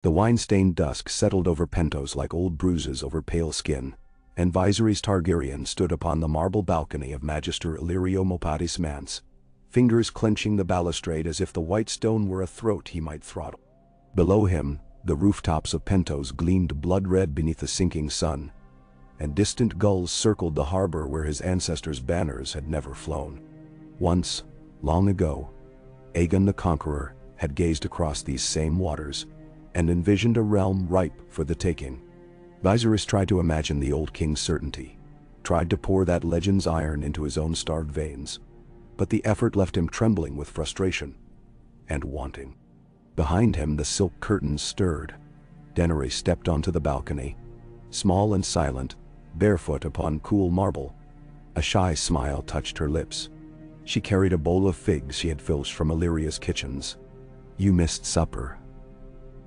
The wine-stained dusk settled over Pentos like old bruises over pale skin, and Viserys Targaryen stood upon the marble balcony of Magister Illyrio Mopatis Manse, fingers clenching the balustrade as if the white stone were a throat he might throttle. Below him, the rooftops of Pentos gleamed blood-red beneath the sinking sun, and distant gulls circled the harbor where his ancestors' banners had never flown. Once, long ago, Aegon the Conqueror had gazed across these same waters and envisioned a realm ripe for the taking. Viserys tried to imagine the old king's certainty, tried to pour that legend's iron into his own starved veins, but the effort left him trembling with frustration and wanting. Behind him, the silk curtains stirred. Daenerys stepped onto the balcony, small and silent, barefoot upon cool marble. A shy smile touched her lips. She carried a bowl of figs she had filched from Illyria's kitchens. "You missed supper,"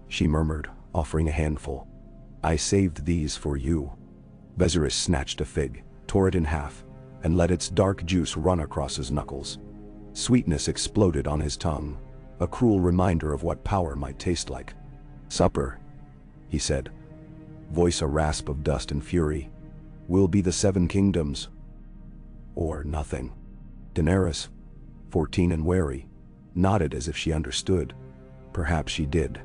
she murmured, offering a handful. "I saved these for you." Viserys snatched a fig, tore it in half, and let its dark juice run across his knuckles. Sweetness exploded on his tongue, a cruel reminder of what power might taste like. "Supper," he said, voice a rasp of dust and fury, "will be the 7 kingdoms, or nothing." Daenerys, 14 and wary, nodded as if she understood. Perhaps she did.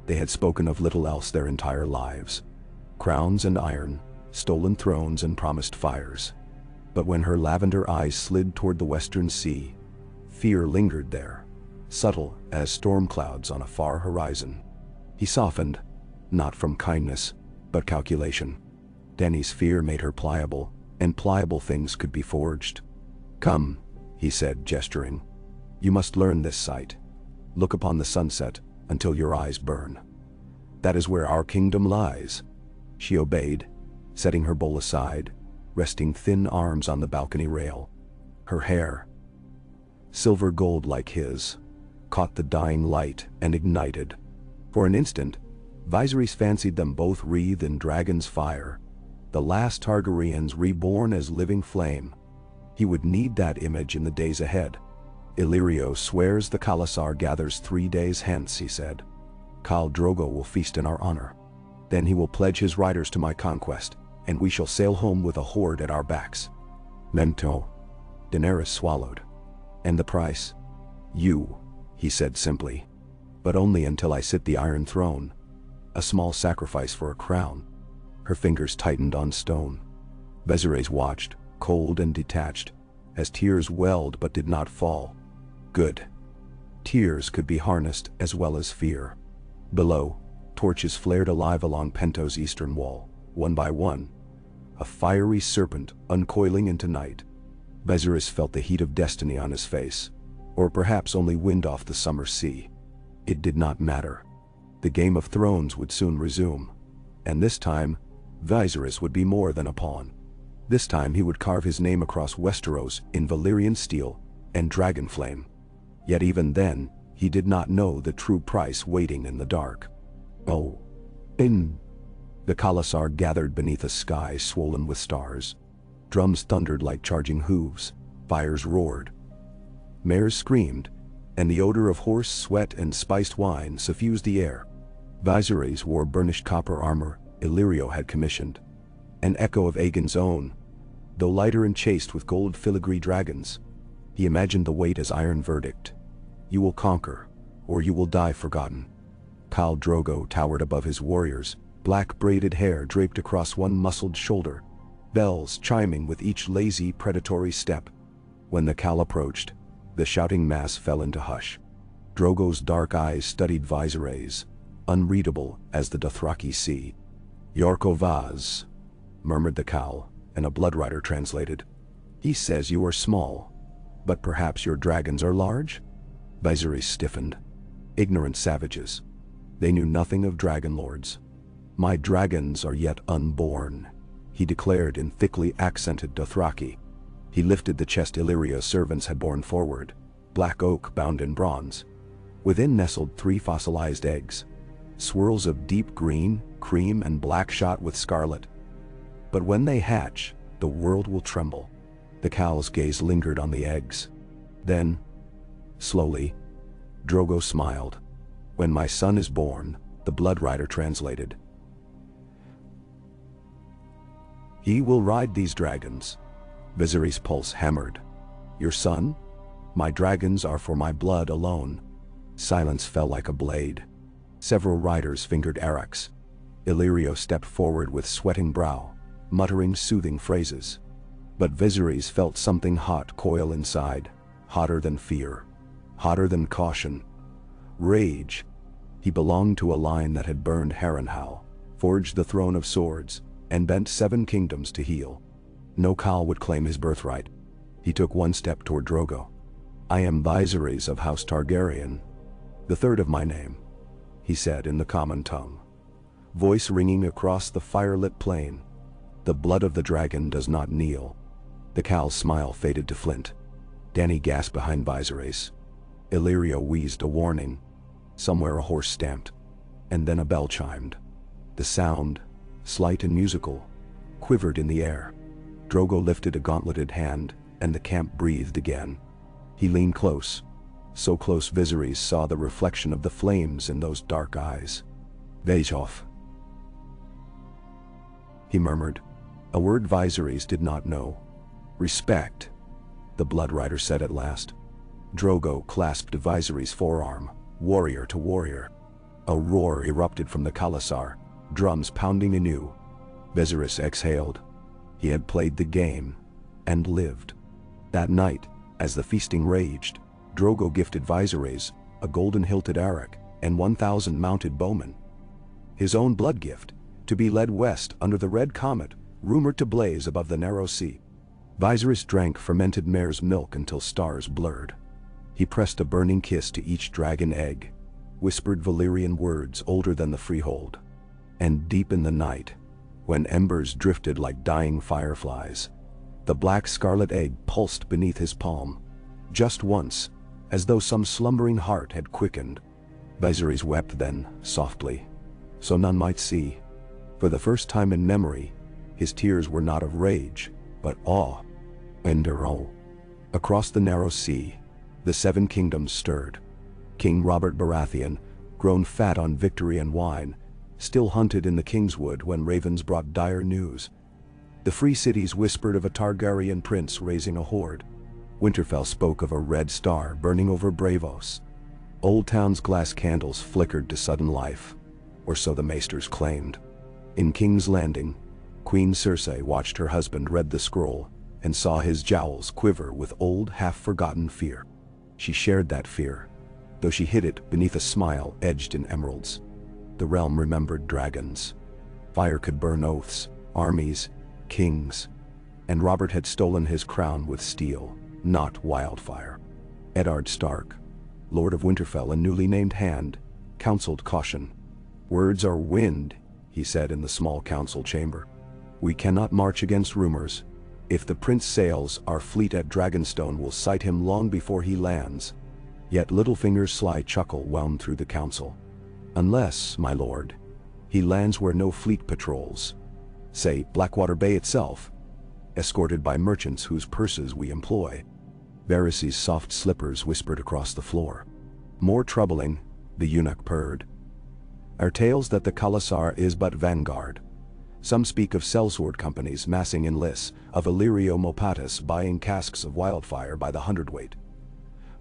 They had spoken of little else their entire lives. Crowns and iron, stolen thrones and promised fires. But when her lavender eyes slid toward the western sea, fear lingered there, subtle as storm clouds on a far horizon. He softened, not from kindness, but calculation. Dany's fear made her pliable, and pliable things could be forged. "Come," he said, gesturing. "You must learn this sight. Look upon the sunset until your eyes burn. That is where our kingdom lies." She obeyed, setting her bowl aside, resting thin arms on the balcony rail. Her hair, silver gold like his, caught the dying light and ignited. For an instant, Viserys fancied them both wreathed in dragon's fire, the last Targaryens reborn as living flame. He would need that image in the days ahead. "Illyrio swears the Khalasar gathers 3 days hence," he said. "Khal Drogo will feast in our honor. Then he will pledge his riders to my conquest, and we shall sail home with a horde at our backs." "Memto," Daenerys swallowed. "And the price?" "You," he said simply. "But only until I sit the Iron Throne. A small sacrifice for a crown." Her fingers tightened on stone. Viserys watched, cold and detached, as tears welled but did not fall. Good. Tears could be harnessed as well as fear. Below, torches flared alive along Pentos' eastern wall, one by one, a fiery serpent uncoiling into night. Viserys felt the heat of destiny on his face, or perhaps only wind off the summer sea. It did not matter. The Game of Thrones would soon resume, and this time, Viserys would be more than a pawn. This time he would carve his name across Westeros in Valyrian steel and dragon flame. Yet even then, he did not know the true price waiting in the dark. "Oh, the Khalasar gathered beneath a sky swollen with stars. Drums thundered like charging hooves, fires roared. Mares screamed, and the odor of horse sweat and spiced wine suffused the air. Viserys wore burnished copper armor Illyrio had commissioned, an echo of Aegon's own, though lighter and chased with gold filigree dragons. He imagined the weight as iron verdict. You will conquer, or you will die forgotten. Khal Drogo towered above his warriors, black braided hair draped across one muscled shoulder, bells chiming with each lazy, predatory step. When the Khal approached, the shouting mass fell into hush. Drogo's dark eyes studied Viserys, unreadable as the Dothraki sea. "Yorko Vaz," murmured the Khal, and a bloodrider translated. "He says you are small, but perhaps your dragons are large?" Viserys stiffened. Ignorant savages. They knew nothing of dragon lords. "My dragons are yet unborn," he declared in thickly accented Dothraki. He lifted the chest Illyria's servants had borne forward, black oak bound in bronze. Within nestled 3 fossilized eggs, swirls of deep green, cream and black shot with scarlet. But when they hatch, the world will tremble. The Khal's gaze lingered on the eggs. Then, slowly, Drogo smiled. "When my son is born, The Blood Rider translated. He will ride these dragons. Viserys' pulse hammered. Your son? My dragons are for my blood alone. Silence fell like a blade. Several riders fingered arrows. Illyrio stepped forward with sweating brow, muttering soothing phrases. But Viserys felt something hot coil inside, hotter than fear, hotter than caution. Rage. He belonged to a line that had burned Harrenhal, forged the throne of swords, and bent 7 kingdoms to heal. No Khal would claim his birthright. He took one step toward Drogo. I am Viserys of House Targaryen, the third of my name, he said in the common tongue, voice ringing across the firelit plain. The blood of the dragon does not kneel. The Khal's smile faded to flint. Dany gasped behind Viserys. Illyrio wheezed a warning. Somewhere a horse stamped, and then a bell chimed. The sound, slight and musical, quivered in the air. Drogo lifted a gauntleted hand, and the camp breathed again. He leaned close, so close Viserys saw the reflection of the flames in those dark eyes. Vejov, he murmured, a word Viserys did not know. Respect, the Blood Rider said at last. Drogo clasped Viserys' forearm, warrior to warrior. A roar erupted from the Khalasar, drums pounding anew. Viserys exhaled. He had played the game, and lived. That night, as the feasting raged, Drogo gifted Viserys a golden-hilted arrow and 1,000 mounted bowmen. His own blood gift, to be led west under the red comet, rumored to blaze above the narrow sea. Viserys drank fermented mare's milk until stars blurred. He pressed a burning kiss to each dragon egg, whispered Valyrian words older than the freehold. And deep in the night, when embers drifted like dying fireflies, the black scarlet egg pulsed beneath his palm, just once, as though some slumbering heart had quickened. Viserys wept then, softly, so none might see. For the first time in memory, his tears were not of rage, but awe. Enderol. Across the narrow sea, the 7 kingdoms stirred. King Robert Baratheon, grown fat on victory and wine, still hunted in the Kingswood when ravens brought dire news. The free cities whispered of a Targaryen prince raising a horde. Winterfell spoke of a red star burning over Braavos. Old Town's glass candles flickered to sudden life, or so the maesters claimed. In King's Landing, Queen Cersei watched her husband read the scroll and saw his jowls quiver with old, half-forgotten fear. She shared that fear, though she hid it beneath a smile edged in emeralds. The realm remembered dragons. Fire could burn oaths, armies, kings, and Robert had stolen his crown with steel, not wildfire. Eddard Stark, Lord of Winterfell, a newly named hand, counseled caution. Words are wind, he said in the small council chamber. We cannot march against rumors. If the prince sails, our fleet at Dragonstone will sight him long before he lands. Yet Littlefinger's sly chuckle wound through the council. Unless, my lord, he lands where no fleet patrols. Say, Blackwater Bay itself, escorted by merchants whose purses we employ. Varys' soft slippers whispered across the floor. More troubling, the eunuch purred, are tales that the Khalasar is but vanguard. Some speak of sellsword companies massing in lists, of Illyrio Mopatis buying casks of wildfire by the hundredweight.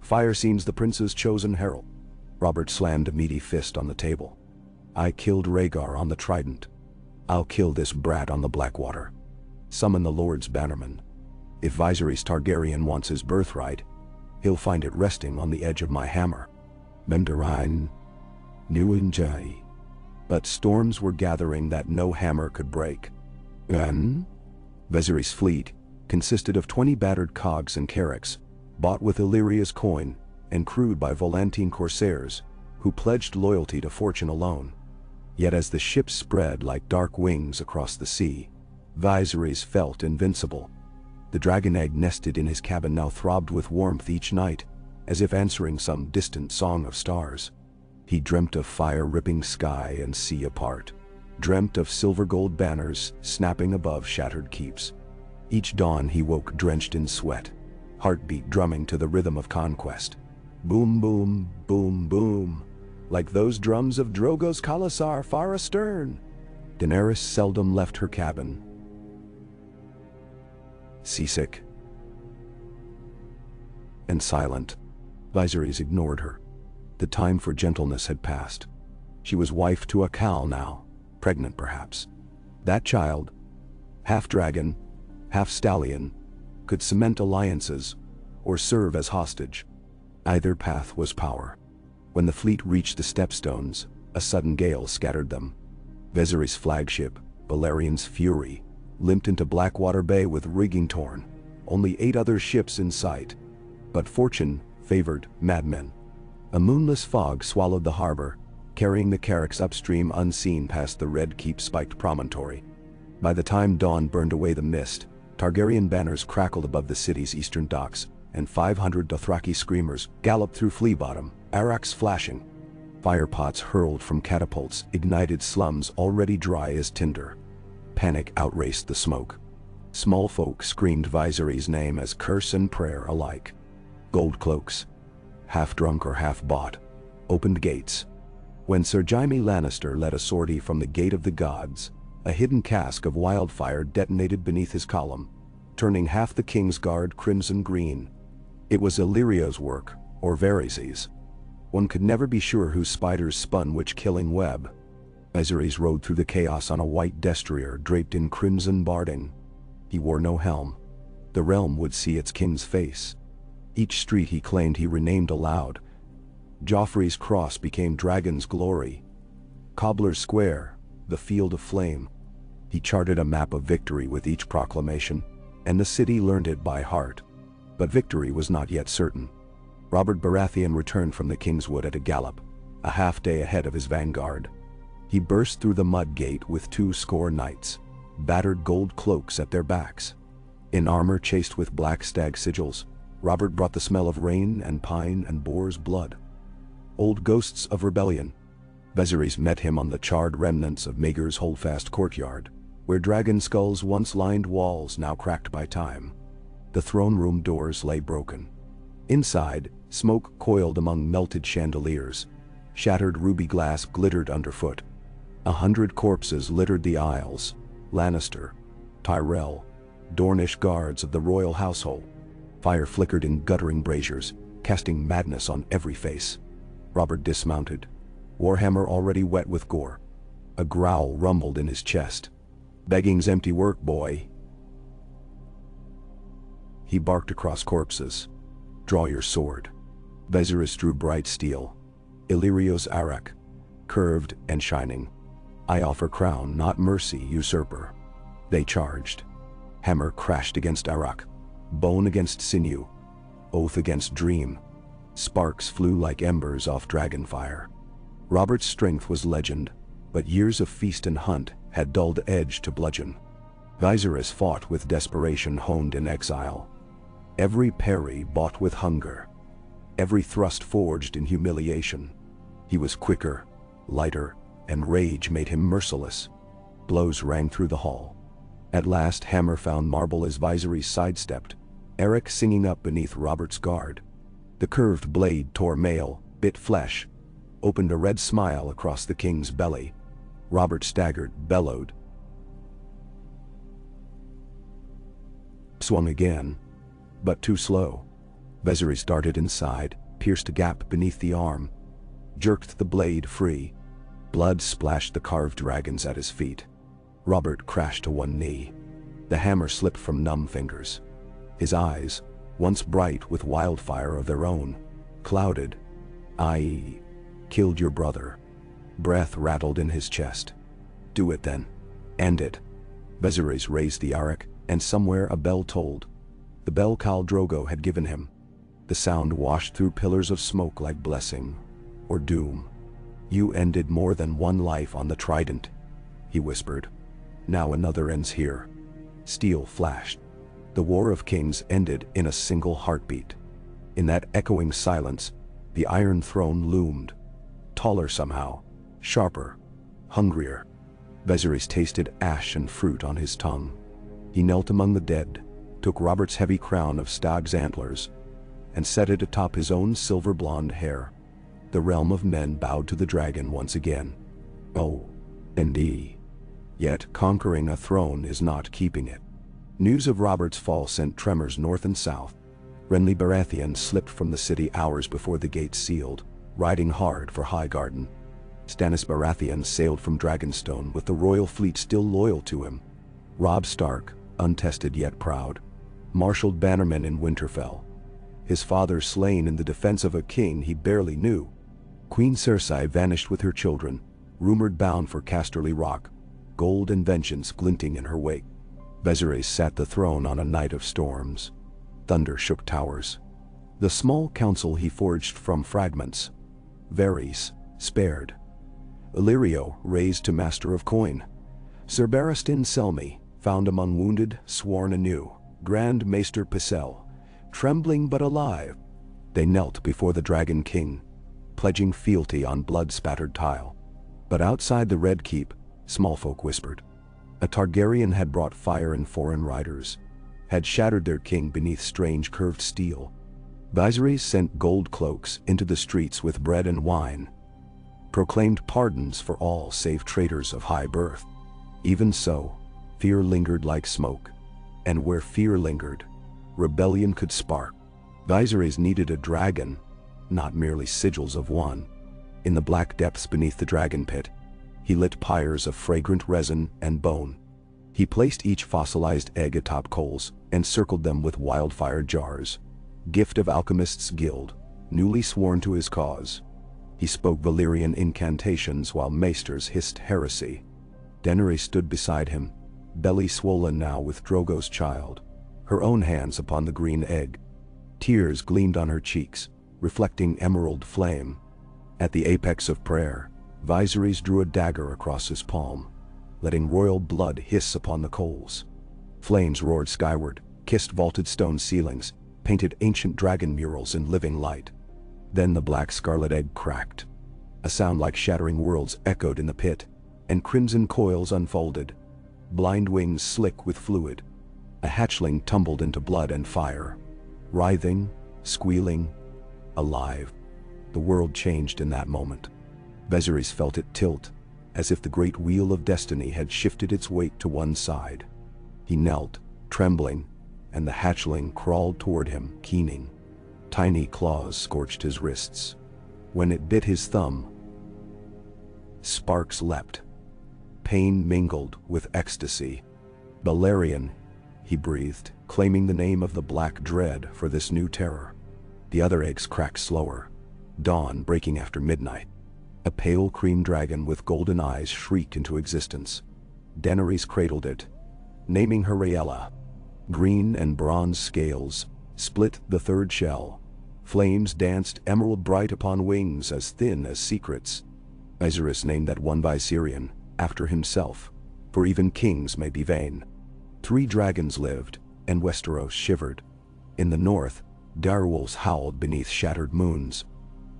Fire seems the prince's chosen herald. Robert slammed a meaty fist on the table. I killed Rhaegar on the Trident. I'll kill this brat on the Blackwater. Summon the Lord's bannerman. If Viserys Targaryen wants his birthright, he'll find it resting on the edge of my hammer. Memdarine, Nuinjai. But storms were gathering that no hammer could break. Viserys' fleet consisted of 20 battered cogs and carracks, bought with Illyria's coin and crewed by Volantine corsairs, who pledged loyalty to fortune alone. Yet as the ships spread like dark wings across the sea, Viserys felt invincible. The dragon egg nested in his cabin now throbbed with warmth each night, as if answering some distant song of stars. He dreamt of fire-ripping sky and sea apart, dreamt of silver-gold banners snapping above shattered keeps. Each dawn he woke drenched in sweat, heartbeat drumming to the rhythm of conquest. Boom, boom, boom, boom. like those drums of Drogo's Khalasar far astern. Daenerys seldom left her cabin. Seasick and silent, Viserys ignored her. The time for gentleness had passed. She was wife to a Khal now, pregnant perhaps. That child, half dragon, half stallion, could cement alliances or serve as hostage. Either path was power. When the fleet reached the Stepstones, a sudden gale scattered them. Viserys' flagship, Valerian's Fury, limped into Blackwater Bay with rigging torn, only 8 other ships in sight. But fortune favored madmen. A moonless fog swallowed the harbor, carrying the Carracks upstream unseen past the Red Keep-spiked promontory. By the time dawn burned away the mist, Targaryen banners crackled above the city's eastern docks, and 500 Dothraki screamers galloped through Flea Bottom, arcs flashing. Firepots hurled from catapults ignited slums already dry as tinder. Panic outraced the smoke. Small folk screamed Viserys' name as curse and prayer alike. Gold cloaks, half drunk or half bought, opened gates. When Sir Jaime Lannister led a sortie from the Gate of the Gods, a hidden cask of wildfire detonated beneath his column, turning half the King's Guard crimson-green. It was Illyrio's work, or Varys'. One could never be sure whose spiders spun which killing web. Viserys rode through the chaos on a white destrier draped in crimson barding. He wore no helm. The realm would see its king's face. Each street he claimed he renamed aloud. Joffrey's Cross became Dragon's Glory. Cobbler's Square, the Field of Flame. He charted a map of victory with each proclamation, and the city learned it by heart. But victory was not yet certain. Robert Baratheon returned from the Kingswood at a gallop, a half-day ahead of his vanguard. He burst through the mud gate with 20 knights, battered gold cloaks at their backs. In armor chased with black stag sigils, Robert brought the smell of rain and pine and boar's blood. Old ghosts of rebellion. Viserys met him on the charred remnants of Maegor's Holdfast courtyard, where dragon skulls once lined walls now cracked by time. The throne room doors lay broken. Inside, smoke coiled among melted chandeliers. Shattered ruby glass glittered underfoot. 100 corpses littered the aisles. Lannister, Tyrell, Dornish guards of the royal household. Fire flickered in guttering braziers, casting madness on every face. Robert dismounted, warhammer already wet with gore. A growl rumbled in his chest. "Begging's empty work, boy." He barked across corpses. "Draw your sword." Viserys drew bright steel. Illyrio's arak, curved and shining. "I offer crown, not mercy, usurper." They charged. Hammer crashed against arak, bone against sinew, oath against dream. Sparks flew like embers off dragonfire. Robert's strength was legend, but years of feast and hunt had dulled edge to bludgeon. Viserys fought with desperation honed in exile. Every parry bought with hunger. Every thrust forged in humiliation. He was quicker, lighter, and rage made him merciless. Blows rang through the hall. At last hammer found marble as Viserys sidestepped, Eric singing up beneath Robert's guard. The curved blade tore mail, bit flesh, opened a red smile across the king's belly. Robert staggered, bellowed. Swung again, but too slow. Viserys darted inside, pierced a gap beneath the arm, jerked the blade free. Blood splashed the carved dragons at his feet. Robert crashed to one knee. The hammer slipped from numb fingers. His eyes, once bright with wildfire of their own, clouded. "I killed your brother." Breath rattled in his chest. "Do it then. End it." Viserys raised the arak, and somewhere a bell tolled. The bell Khal Drogo had given him. The sound washed through pillars of smoke like blessing or doom. "You ended more than one life on the Trident," he whispered. "Now another ends here." Steel flashed. The War of Kings ended in a single heartbeat. In that echoing silence, the Iron Throne loomed. Taller somehow, sharper, hungrier. Viserys tasted ash and fruit on his tongue. He knelt among the dead, took Robert's heavy crown of stag's antlers, and set it atop his own silver-blonde hair. The realm of men bowed to the dragon once again. Oh, indeed. Yet conquering a throne is not keeping it. News of Robert's fall sent tremors north and south. Renly Baratheon slipped from the city hours before the gates sealed, riding hard for Highgarden. Stannis Baratheon sailed from Dragonstone with the royal fleet still loyal to him. Robb Stark, untested yet proud, marshaled bannermen in Winterfell. His father slain in the defense of a king he barely knew. Queen Cersei vanished with her children, rumored bound for Casterly Rock, gold and vengeance glinting in her wake. Viserys sat the throne on a night of storms. Thunder shook towers. The small council he forged from fragments. Varys, spared. Illyrio, raised to Master of Coin. Sir Barristan Selmy, found among wounded, sworn anew. Grand Maester Pycelle, trembling but alive. They knelt before the Dragon King, pledging fealty on blood-spattered tile. But outside the Red Keep, small folk whispered. A Targaryen had brought fire and foreign riders, had shattered their king beneath strange curved steel. Viserys sent gold cloaks into the streets with bread and wine, proclaimed pardons for all save traitors of high birth. Even so, fear lingered like smoke, and where fear lingered, rebellion could spark. Viserys needed a dragon, not merely sigils of one. In the black depths beneath the dragon pit, he lit pyres of fragrant resin and bone. He placed each fossilized egg atop coals and circled them with wildfire jars, gift of Alchemists' Guild, newly sworn to his cause. He spoke Valyrian incantations while maesters hissed heresy. Daenerys stood beside him, belly swollen now with Drogo's child, her own hands upon the green egg. Tears gleamed on her cheeks, reflecting emerald flame. At the apex of prayer, Viserys drew a dagger across his palm, letting royal blood hiss upon the coals. Flames roared skyward, kissed vaulted stone ceilings, painted ancient dragon murals in living light. Then the black scarlet egg cracked. A sound like shattering worlds echoed in the pit, and crimson coils unfolded, blind wings slick with fluid. A hatchling tumbled into blood and fire, writhing, squealing, alive. The world changed in that moment. Viserys felt it tilt, as if the great wheel of destiny had shifted its weight to one side. He knelt, trembling, and the hatchling crawled toward him, keening. Tiny claws scorched his wrists. When it bit his thumb, sparks leapt. Pain mingled with ecstasy. "Balerion," he breathed, claiming the name of the Black Dread for this new terror. The other eggs cracked slower, dawn breaking after midnight. A pale cream dragon with golden eyes shrieked into existence. Daenerys cradled it, naming her Rhaella. Green and bronze scales split the third shell. Flames danced emerald bright upon wings as thin as secrets. Viserys named that one Viserion after himself, for even kings may be vain. 3 dragons lived, and Westeros shivered. In the north, direwolves howled beneath shattered moons.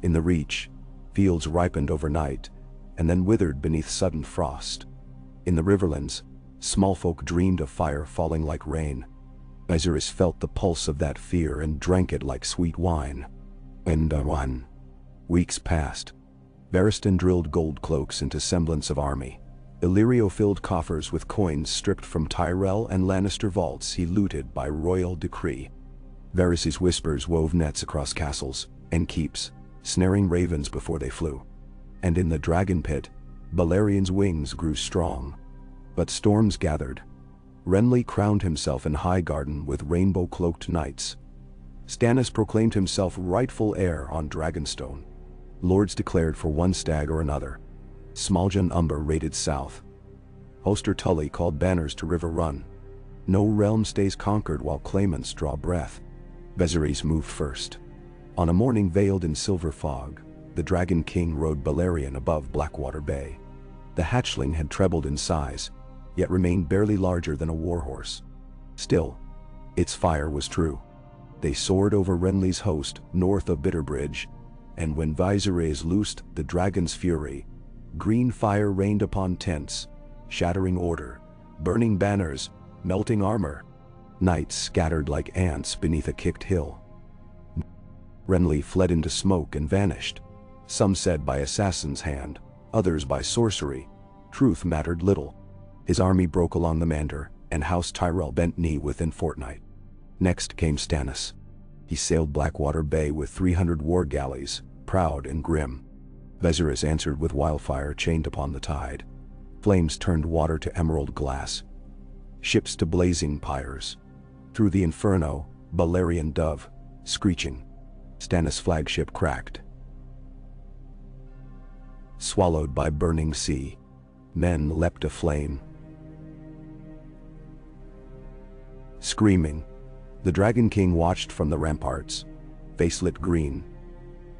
In the Reach, fields ripened overnight, and then withered beneath sudden frost. In the Riverlands, small folk dreamed of fire falling like rain. Viserys felt the pulse of that fear and drank it like sweet wine. And weeks passed. Barristan drilled gold cloaks into semblance of army. Illyrio filled coffers with coins stripped from Tyrell and Lannister vaults he looted by royal decree. Varys' whispers wove nets across castles and keeps, snaring ravens before they flew. And in the dragon pit, Balerion's wings grew strong. But storms gathered. Renly crowned himself in Highgarden with rainbow-cloaked knights. Stannis proclaimed himself rightful heir on Dragonstone. Lords declared for one stag or another. Smaljun Umber raided south. Hoster Tully called banners to River Run. No realm stays conquered while claimants draw breath. Viserys moved first. On a morning veiled in silver fog, the Dragon King rode Balerion above Blackwater Bay. The hatchling had trebled in size, yet remained barely larger than a warhorse. Still, its fire was true. They soared over Renly's host north of Bitterbridge, and when Viserys loosed the dragon's fury, green fire rained upon tents, shattering order, burning banners, melting armor. Knights scattered like ants beneath a kicked hill. Renly fled into smoke and vanished. Some said by assassin's hand, others by sorcery. Truth mattered little. His army broke along the Mander, and House Tyrell bent knee within fortnight. Next came Stannis. He sailed Blackwater Bay with 300 war galleys, proud and grim. Viserys answered with wildfire chained upon the tide. Flames turned water to emerald glass, ships to blazing pyres. Through the inferno, Balerian dove, screeching. Stannis' flagship cracked, swallowed by burning sea. Men leapt aflame, screaming. The Dragon King watched from the ramparts, face lit green,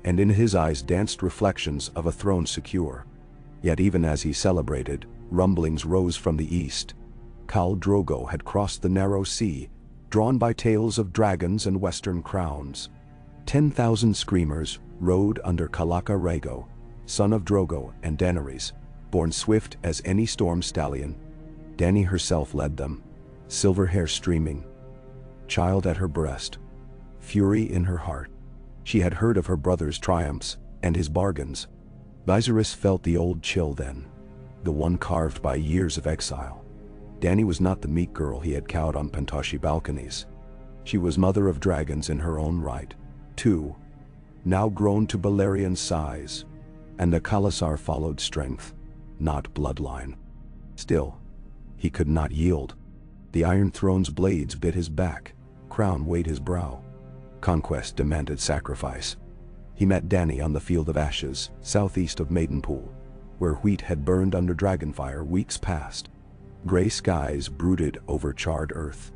and in his eyes danced reflections of a throne secure. Yet even as he celebrated, rumblings rose from the east. Khal Drogo had crossed the narrow sea, drawn by tales of dragons and western crowns. 10,000 screamers rode under Kalaka Rhaego, son of Drogo and Daenerys, born swift as any storm stallion. Dany herself led them, silver hair streaming, child at her breast, fury in her heart. She had heard of her brother's triumphs and his bargains. Viserys felt the old chill then, the one carved by years of exile. Dany was not the meek girl he had cowed on Pentoshi balconies. She was mother of dragons in her own right, too, now grown to Balerian size. And the Khalasar followed strength, not bloodline. Still, he could not yield. The Iron Throne's blades bit his back, crown weighed his brow. Conquest demanded sacrifice. He met Dany on the Field of Ashes, southeast of Maidenpool, where wheat had burned under dragonfire weeks past. Gray skies brooded over charred earth.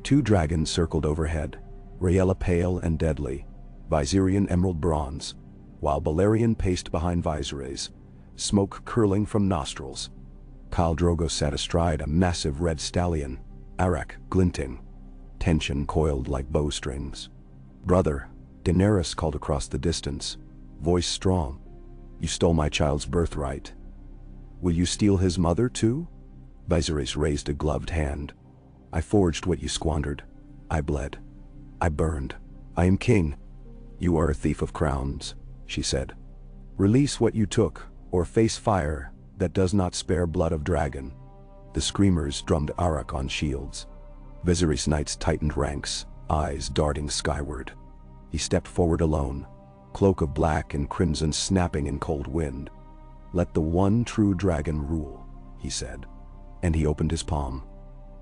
2 dragons circled overhead, Rhaella pale and deadly, Viserion emerald bronze, while Balerion paced behind Viserys, smoke curling from nostrils. Khal Drogo sat astride a massive red stallion, Arak glinting. Tension coiled like bowstrings. "Brother," Daenerys called across the distance, voice strong. "You stole my child's birthright. Will you steal his mother too?" Viserys raised a gloved hand. "I forged what you squandered. I bled. I burned. I am king." "You are a thief of crowns," she said. "Release what you took, or face fire that does not spare blood of dragon." The screamers drummed Arak on shields. Viserys' knights tightened ranks, eyes darting skyward. He stepped forward alone, cloak of black and crimson snapping in cold wind. "Let the one true dragon rule," he said. And he opened his palm.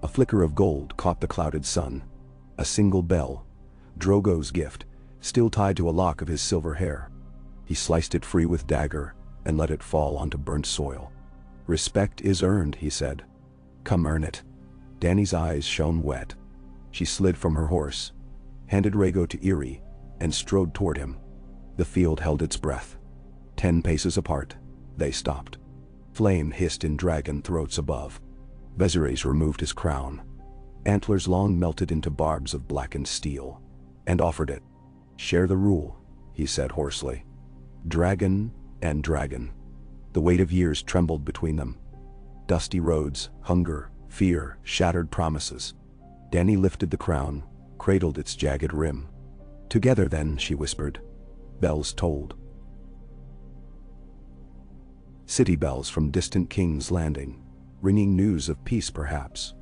A flicker of gold caught the clouded sun. A single bell, Drogo's gift, still tied to a lock of his silver hair. He sliced it free with dagger and let it fall onto burnt soil. "Respect is earned," he said. "Come earn it." Dany's eyes shone wet. She slid from her horse, handed Rhaego to Irri, and strode toward him. The field held its breath. 10 paces apart, they stopped. Flame hissed in dragon throats above. Viserys removed his crown. Antlers long melted into barbs of blackened steel, and offered it. "Share the rule," he said hoarsely. Dragon and dragon. The weight of years trembled between them. Dusty roads, hunger, fear, shattered promises. Dany lifted the crown, cradled its jagged rim. "Together then," she whispered. Bells tolled. City bells from distant King's Landing, ringing news of peace perhaps,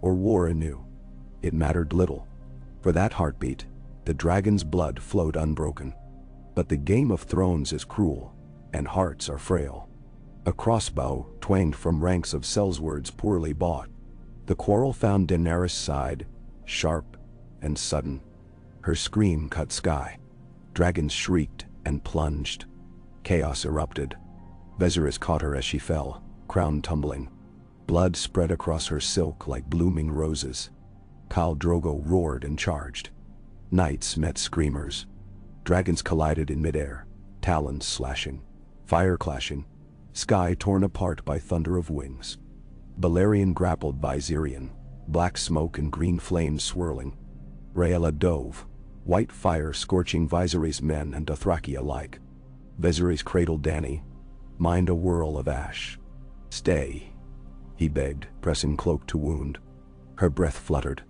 or war anew. It mattered little. For that heartbeat, the dragon's blood flowed unbroken. But the Game of Thrones is cruel, and hearts are frail. A crossbow twanged from ranks of sellswords poorly bought. The quarrel found Daenerys' side, sharp and sudden. Her scream cut sky. Dragons shrieked and plunged. Chaos erupted. Viserys caught her as she fell, crown tumbling. Blood spread across her silk like blooming roses. Khal Drogo roared and charged. Knights met screamers. Dragons collided in midair, talons slashing, fire clashing, sky torn apart by thunder of wings. Balerion grappled Viserion, black smoke and green flames swirling. Rhaella dove, white fire scorching Viserys' men and Dothraki alike. Viserys cradled Dany, mind a whirl of ash. "Stay," he begged, pressing cloak to wound. Her breath fluttered.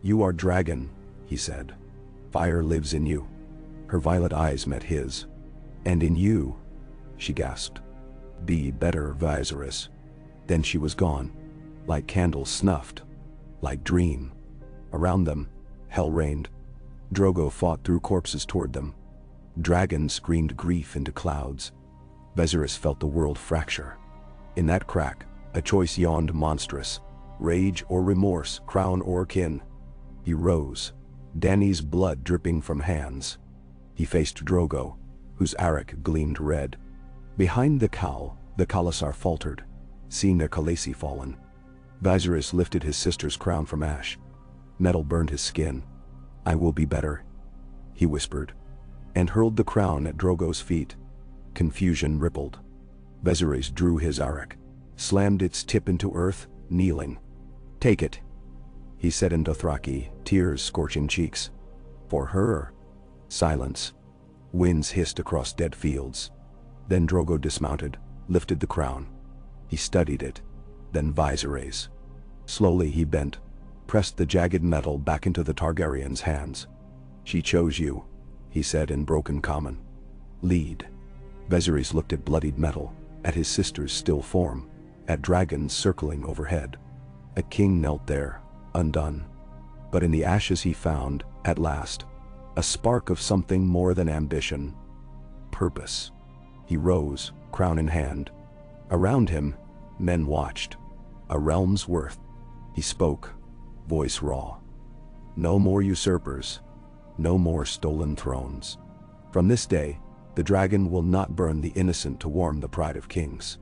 "You are dragon," he said. "Fire lives in you." Her violet eyes met his. "And in you," she gasped. "Be better, Viserys." Then she was gone, like candles snuffed, like dream. Around them, hell reigned. Drogo fought through corpses toward them. Dragons screamed grief into clouds. Viserys felt the world fracture. In that crack, a choice yawned monstrous: rage or remorse, crown or kin. He rose, Dany's blood dripping from hands. He faced Drogo, whose arak gleamed red. Behind the cowl, the Khalasar faltered, seeing their Khaleesi fallen. Viserys lifted his sister's crown from ash. Metal burned his skin. "I will be better," he whispered, and hurled the crown at Drogo's feet. Confusion rippled. Viserys drew his arak, slammed its tip into earth, kneeling. "Take it," he said in Dothraki, tears scorching cheeks. "For her." Silence. Winds hissed across dead fields. Then Drogo dismounted, lifted the crown. He studied it, then Viserys. Slowly he bent, pressed the jagged metal back into the Targaryen's hands. "She chose you," he said in broken common. "Lead." Viserys looked at bloodied metal, at his sister's still form, at dragons circling overhead. A king knelt there, undone. But in the ashes he found, at last, a spark of something more than ambition. Purpose. He rose, crown in hand. Around him, men watched. A realm's worth. He spoke, voice raw. "No more usurpers. No more stolen thrones. From this day, the dragon will not burn the innocent to warm the pride of kings.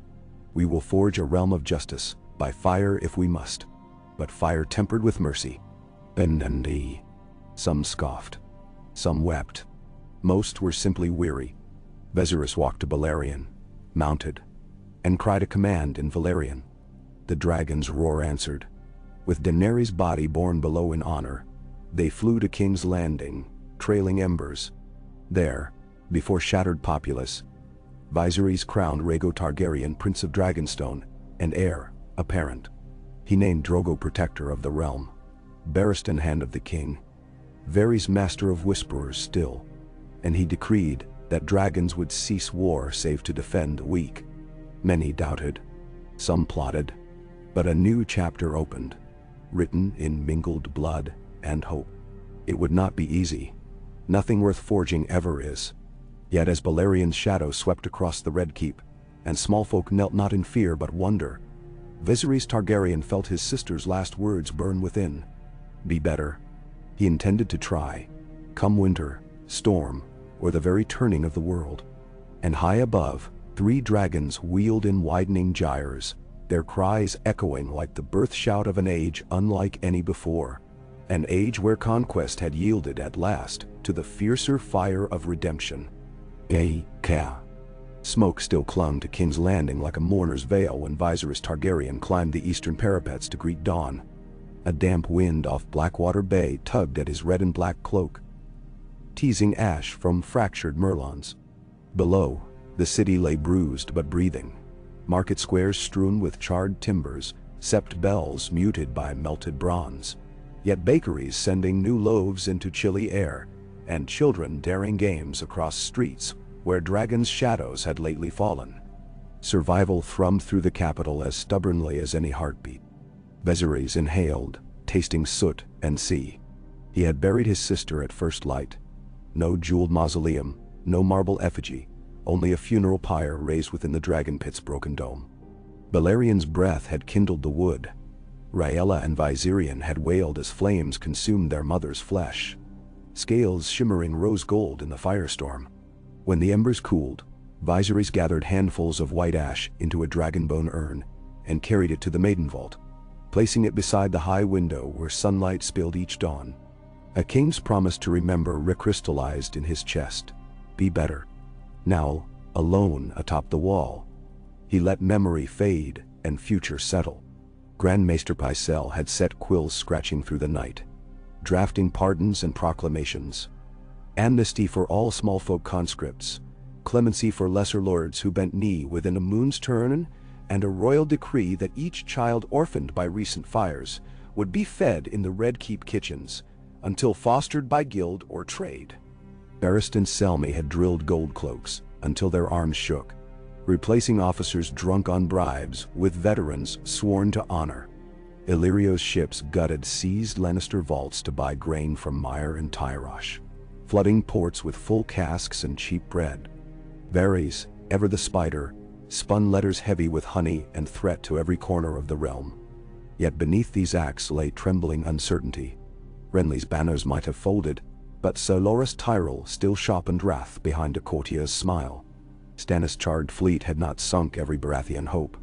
We will forge a realm of justice, by fire if we must, but fire tempered with mercy." And some scoffed. Some wept. Most were simply weary. Viserys walked to Balerion, mounted, and cried a command in Valyrian. The dragon's roar answered. With Daenerys' body borne below in honor, they flew to King's Landing, trailing embers. There, before shattered populace, Viserys crowned Rhaego Targaryen Prince of Dragonstone and heir apparent. He named Drogo Protector of the Realm, Barristan Hand of the King, Varys Master of Whisperers still, and he decreed that dragons would cease war save to defend the weak. Many doubted, some plotted, but a new chapter opened, written in mingled blood and hope. It would not be easy. Nothing worth forging ever is. Yet as Balerion's shadow swept across the Red Keep, and small folk knelt not in fear but wonder, Viserys Targaryen felt his sister's last words burn within. Be better. He intended to try, come winter, storm, or the very turning of the world. And high above, 3 dragons wheeled in widening gyres, their cries echoing like the birth shout of an age unlike any before. An age where conquest had yielded at last to the fiercer fire of redemption. Smoke still clung to King's Landing like a mourner's veil when Viserys Targaryen climbed the eastern parapets to greet dawn. A damp wind off Blackwater Bay tugged at his red and black cloak, teasing ash from fractured merlons. Below, the city lay bruised but breathing. Market squares strewn with charred timbers, sept bells muted by melted bronze. Yet bakeries sending new loaves into chilly air, and children daring games across streets where dragons' shadows had lately fallen. Survival thrummed through the capital as stubbornly as any heartbeat. Viserys inhaled, tasting soot and sea. He had buried his sister at first light. No jeweled mausoleum, no marble effigy, only a funeral pyre raised within the dragon pit's broken dome. Balerion's breath had kindled the wood. Rhaella and Viserion had wailed as flames consumed their mother's flesh, scales shimmering rose gold in the firestorm. When the embers cooled, Viserys gathered handfuls of white ash into a dragonbone urn and carried it to the maiden vault, placing it beside the high window where sunlight spilled each dawn. A king's promise to remember recrystallized in his chest. Be better. Now, alone atop the wall, he let memory fade and future settle. Grand Maester Pycelle had set quills scratching through the night, drafting pardons and proclamations. Amnesty for all small folk conscripts, clemency for lesser lords who bent knee within a moon's turn, and a royal decree that each child orphaned by recent fires would be fed in the Red Keep kitchens until fostered by guild or trade. Barristan Selmy had drilled gold cloaks until their arms shook, replacing officers drunk on bribes with veterans sworn to honor. Illyrio's ships gutted seized Lannister vaults to buy grain from Myre and Tyrosh, flooding ports with full casks and cheap bread. Varys, ever the spider, spun letters heavy with honey and threat to every corner of the realm. Yet beneath these acts lay trembling uncertainty. Renly's banners might have folded, but Sir Loras Tyrell still sharpened wrath behind a courtier's smile. Stannis' charred fleet had not sunk every Baratheon hope.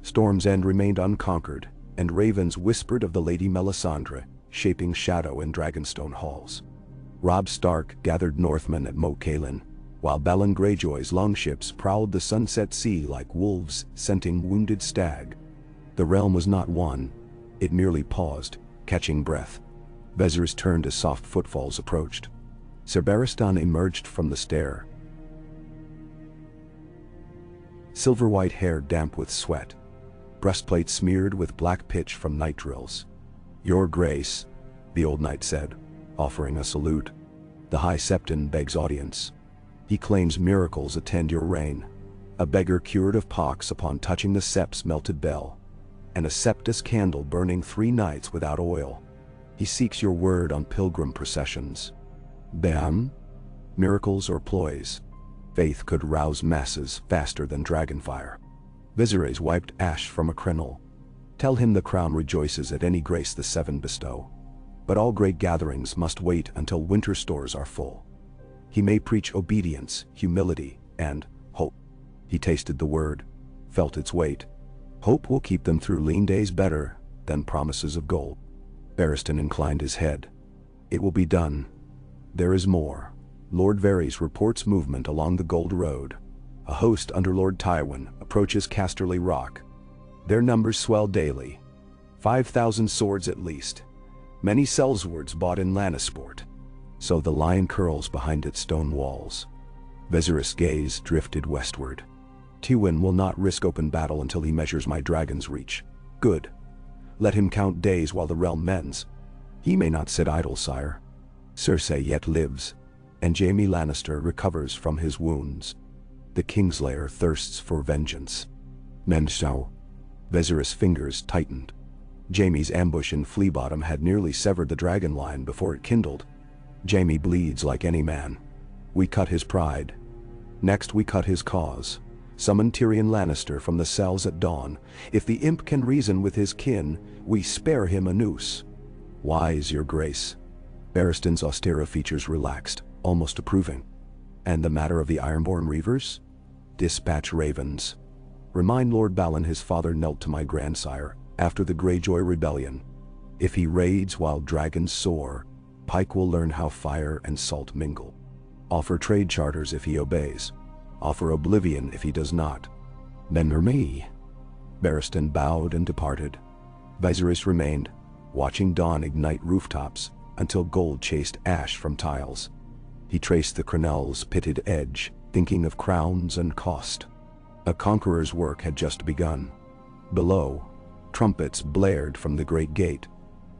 Storm's End remained unconquered, and ravens whispered of the Lady Melisandre, shaping shadow in Dragonstone halls. Robb Stark gathered Northmen at Moat Cailin, while Balon Greyjoy's longships prowled the sunset sea like wolves scenting wounded stag. The realm was not won, it merely paused, catching breath. Viserys turned as soft footfalls approached. Ser Barristan emerged from the stair, silver-white hair damp with sweat, breastplate smeared with black pitch from night drills. "Your Grace," the old knight said, offering a salute. "The High Septon begs audience. He claims miracles attend your reign. A beggar cured of pox upon touching the sept's melted bell, and a septus candle burning 3 nights without oil. He seeks your word on pilgrim processions." "Damn? Miracles or ploys? Faith could rouse masses faster than dragonfire." Viserys wiped ash from a crenel. "Tell him the crown rejoices at any grace the Seven bestow. But all great gatherings must wait until winter stores are full. He may preach obedience, humility, and hope." He tasted the word, felt its weight. Hope will keep them through lean days better than promises of gold. Barristan inclined his head. "It will be done. There is more." Lord Varys reports movement along the Gold Road. A host under Lord Tywin approaches Casterly Rock. Their numbers swell daily. 5,000 swords at least. Many sellswords bought in Lannisport. So the lion curls behind its stone walls. Viserys' gaze drifted westward. "Tywin will not risk open battle until he measures my dragon's reach. Good. Let him count days while the realm mends. He may not sit idle, sire. Cersei yet lives, and Jaime Lannister recovers from his wounds. The Kingslayer thirsts for vengeance." "Menshau." Viserys' fingers tightened. Jaime's ambush in Flea Bottom had nearly severed the dragon line before it kindled. Jaime bleeds like any man. We cut his pride. Next we cut his cause. Summon Tyrion Lannister from the cells at dawn. If the imp can reason with his kin, we spare him a noose. "Wise, your grace." Barristan's austere features relaxed, almost approving. "And the matter of the Ironborn Reavers? Dispatch ravens. Remind Lord Balon his father knelt to my grandsire after the Greyjoy rebellion. If he raids while dragons soar, Pike will learn how fire and salt mingle. Offer trade charters if he obeys. Offer oblivion if he does not. Remember me." Barristan bowed and departed. Viserys remained, watching dawn ignite rooftops until gold chased ash from tiles. He traced the crenel's pitted edge, thinking of crowns and cost. A conqueror's work had just begun. Below, trumpets blared from the great gate.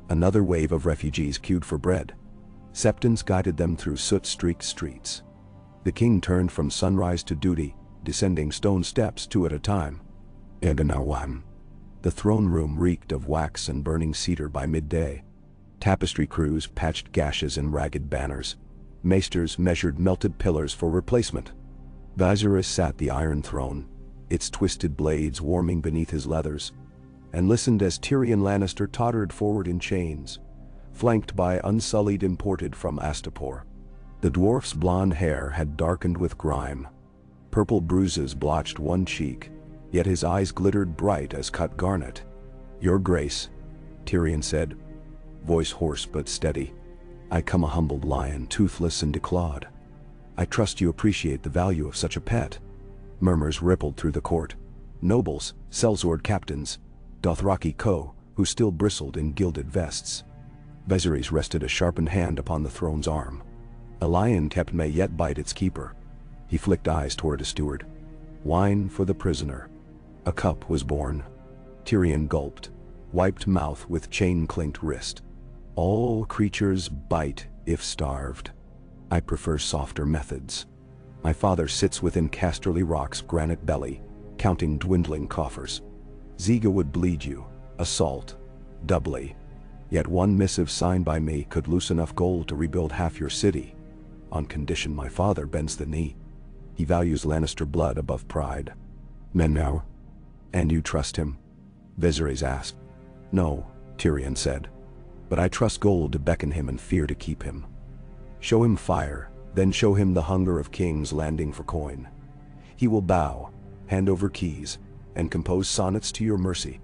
Another wave of refugees queued for bread. Septons guided them through soot-streaked streets. The king turned from sunrise to duty, descending stone steps 2 at a time. Eganawam. The throne room reeked of wax and burning cedar by midday. Tapestry crews patched gashes in ragged banners. Maesters measured melted pillars for replacement. Viserys sat the Iron Throne, its twisted blades warming beneath his leathers, and listened as Tyrion Lannister tottered forward in chains, flanked by unsullied imported from Astapor. The dwarf's blonde hair had darkened with grime. Purple bruises blotched one cheek, yet his eyes glittered bright as cut garnet. "Your Grace," Tyrion said, voice hoarse but steady. "I come a humbled lion, toothless and declawed. I trust you appreciate the value of such a pet." Murmurs rippled through the court. Nobles, sellsword captains, Dothraki Co., who still bristled in gilded vests. Viserys rested a sharpened hand upon the throne's arm. A lion kept may yet bite its keeper. He flicked eyes toward a steward. "Wine for the prisoner." A cup was born. Tyrion gulped, wiped mouth with chain-clinked wrist. "All creatures bite if starved. I prefer softer methods." My father sits within Casterly Rock's granite belly, counting dwindling coffers. Ziga would bleed you, assault, doubly. Yet one missive signed by me could loose enough gold to rebuild half your city, on condition my father bends the knee. He values Lannister blood above pride. Men now. And you trust him? Viserys asked. No, Tyrion said. But I trust gold to beckon him and fear to keep him. Show him fire, then show him the hunger of kings landing for coin. He will bow, hand over keys, and compose sonnets to your mercy.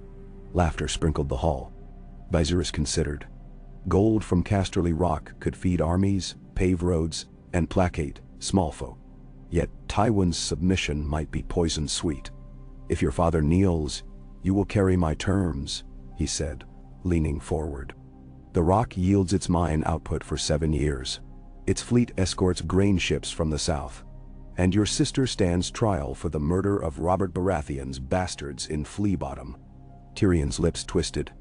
Laughter sprinkled the hall. Viserys considered. Gold from Casterly Rock could feed armies, pave roads, and placate small folk. Yet Tywin's submission might be poison sweet. If your father kneels, you will carry my terms, he said, leaning forward. The rock yields its mine output for 7 years. Its fleet escorts grain ships from the south. And your sister stands trial for the murder of Robert Baratheon's bastards in Flea Bottom. Tyrion's lips twisted.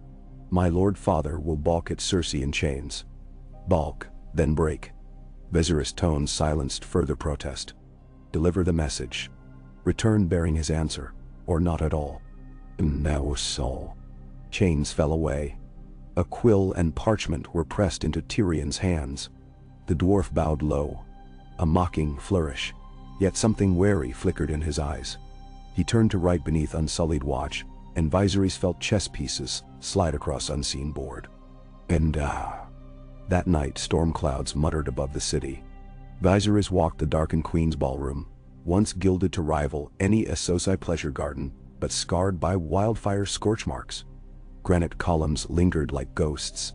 My lord father will balk at Cersei in chains. Balk, then break. Viserys' tone silenced further protest. Deliver the message. Return bearing his answer, or not at all. Now Saul. Chains fell away. A quill and parchment were pressed into Tyrion's hands. The dwarf bowed low. A mocking flourish, yet something wary flickered in his eyes. He turned to write beneath unsullied watch, and Viserys felt chess pieces slide across unseen board. That night storm clouds muttered above the city. Viserys walked the darkened Queen's ballroom, once gilded to rival any Essosi pleasure garden, but scarred by wildfire scorch marks. Granite columns lingered like ghosts.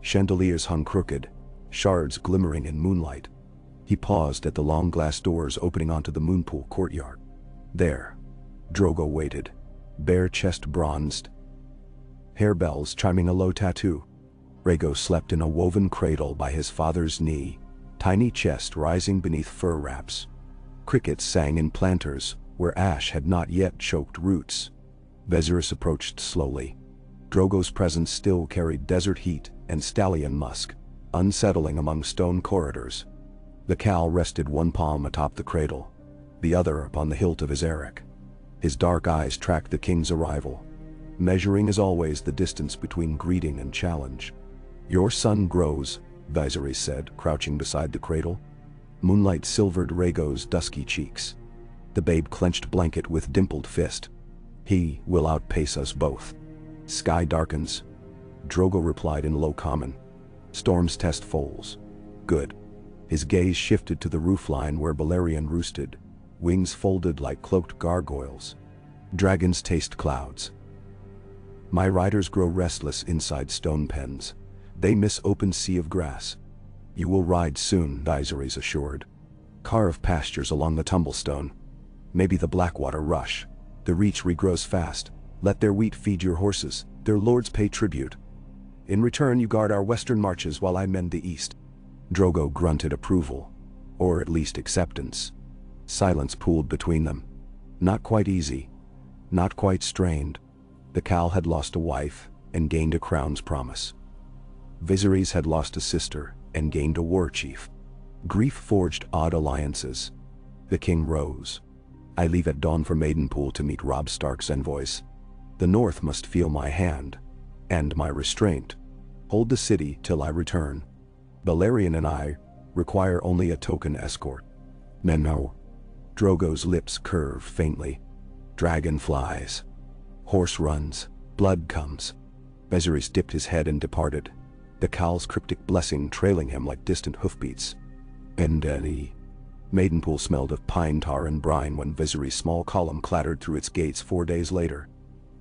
Chandeliers hung crooked, shards glimmering in moonlight. He paused at the long glass doors opening onto the Moonpool courtyard. There, Drogo waited, bare chest bronzed, harebells chiming a low tattoo. Rhaego slept in a woven cradle by his father's knee, tiny chest rising beneath fur wraps. Crickets sang in planters where ash had not yet choked roots. Viserys approached slowly. Drogo's presence still carried desert heat and stallion musk, unsettling among stone corridors. The Khal rested one palm atop the cradle, the other upon the hilt of his eric. His dark eyes tracked the king's arrival, measuring as always the distance between greeting and challenge. Your son grows, Viserys said, crouching beside the cradle. Moonlight silvered Rhaego's dusky cheeks. The babe clenched blanket with dimpled fist. He will outpace us both. Sky darkens. Drogo replied in low common. Storms test foals. Good. His gaze shifted to the roofline where Balerion roosted, wings folded like cloaked gargoyles. Dragons taste clouds. My riders grow restless inside stone pens. They miss open sea of grass. You will ride soon, Viserys assured. Carve pastures along the tumblestone. Maybe the Blackwater rush. The reach regrows fast. Let their wheat feed your horses. Their lords pay tribute. In return you guard our western marches while I mend the east. Drogo grunted approval, or at least acceptance. Silence pooled between them. Not quite easy. Not quite strained. The Khal had lost a wife and gained a crown's promise. Viserys had lost a sister and gained a war chief. Grief forged odd alliances. The king rose. I leave at dawn for Maidenpool to meet Robb Stark's envoys. The North must feel my hand, and my restraint. Hold the city till I return. Balerion and I require only a token escort. No. Drogo's lips curve faintly. Dragon flies. Horse runs. Blood comes. Viserys dipped his head and departed, the Khal's cryptic blessing trailing him like distant hoofbeats. Maidenpool smelled of pine tar and brine when Viserys' small column clattered through its gates 4 days later.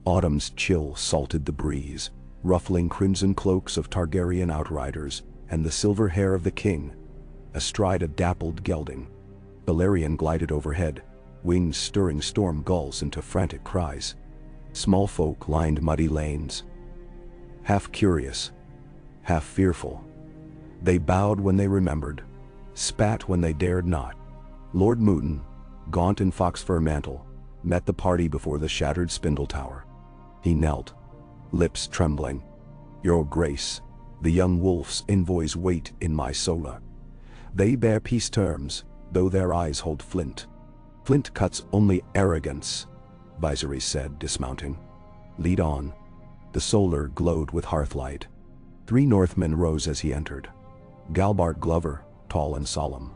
Autumn's chill salted the breeze, ruffling crimson cloaks of Targaryen outriders and the silver hair of the king, astride a dappled gelding. Balerion glided overhead, wings stirring storm gulls into frantic cries. Small folk lined muddy lanes. Half curious, half fearful. They bowed when they remembered, spat when they dared not. Lord Mooten, gaunt in fox-fur mantle, met the party before the shattered spindle tower. He knelt, lips trembling. Your Grace, the young wolf's envoys wait in my sola. They bear peace terms, though their eyes hold flint. Flint cuts only arrogance, Viserys said, dismounting. Lead on. The solar glowed with hearthlight. 3 Northmen rose as he entered. Galbart Glover, tall and solemn.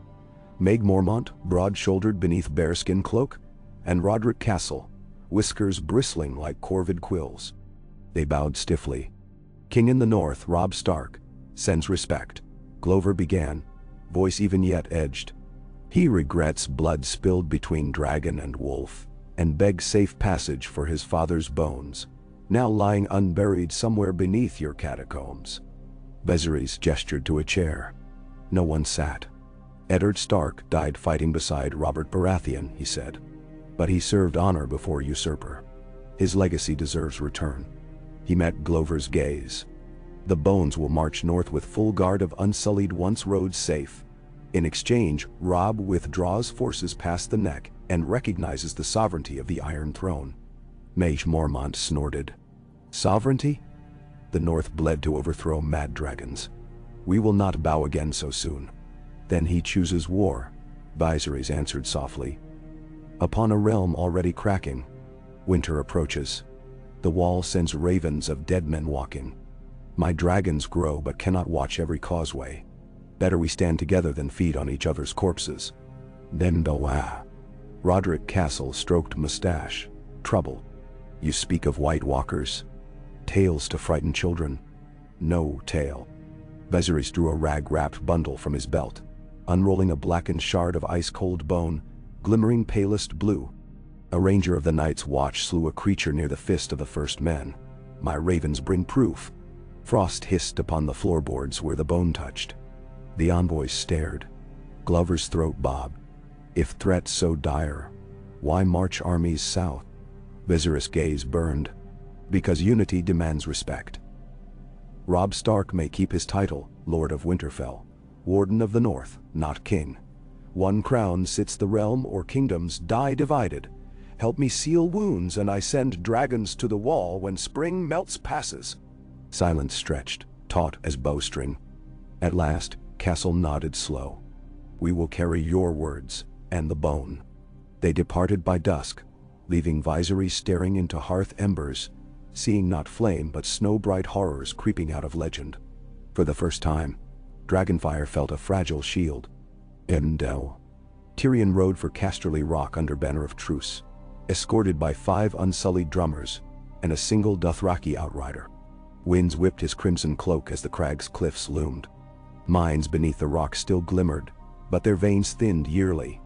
Meg Mormont, broad-shouldered beneath bearskin cloak, and Roderick Castle, whiskers bristling like corvid quills. They bowed stiffly. King in the north, Robb Stark, sends respect, Glover began, voice even yet edged. He regrets blood spilled between dragon and wolf, and begs safe passage for his father's bones, now lying unburied somewhere beneath your catacombs. Viserys gestured to a chair. No one sat. Eddard Stark died fighting beside Robert Baratheon, he said. But he served honor before usurper. His legacy deserves return. He met Glover's gaze. The bones will march north with full guard of unsullied once roads safe. In exchange, Robb withdraws forces past the neck and recognizes the sovereignty of the Iron Throne. Mage Mormont snorted. Sovereignty? The North bled to overthrow mad dragons. We will not bow again so soon. Then he chooses war, Viserys answered softly. Upon a realm already cracking. Winter approaches. The wall sends ravens of dead men walking. My dragons grow but cannot watch every causeway. Better we stand together than feed on each other's corpses. Then Roderick Castle stroked mustache, troubled. You speak of white walkers? Tales to frighten children? No tale. Viserys drew a rag-wrapped bundle from his belt, unrolling a blackened shard of ice-cold bone, glimmering palest blue. A ranger of the Night's Watch slew a creature near the fist of the first men. My ravens bring proof. Frost hissed upon the floorboards where the bone touched. The envoys stared. Glover's throat bobbed. If threats so dire, why march armies south? Viserys' gaze burned. Because unity demands respect. Robb Stark may keep his title, Lord of Winterfell, Warden of the North, not king. One crown sits the realm or kingdoms die divided. Help me seal wounds and I send dragons to the wall when spring melts passes. Silence stretched, taut as bowstring. At last, Castle nodded slow. We will carry your words, and the bone. They departed by dusk, leaving Viserys staring into hearth embers, seeing not flame but snow-bright horrors creeping out of legend. For the first time, Dragonfire felt a fragile shield. Tyrion rode for Casterly Rock under banner of truce, escorted by 5 unsullied drummers and a single Dothraki outrider. Winds whipped his crimson cloak as the crag's cliffs loomed. Mines beneath the rock still glimmered, but their veins thinned yearly.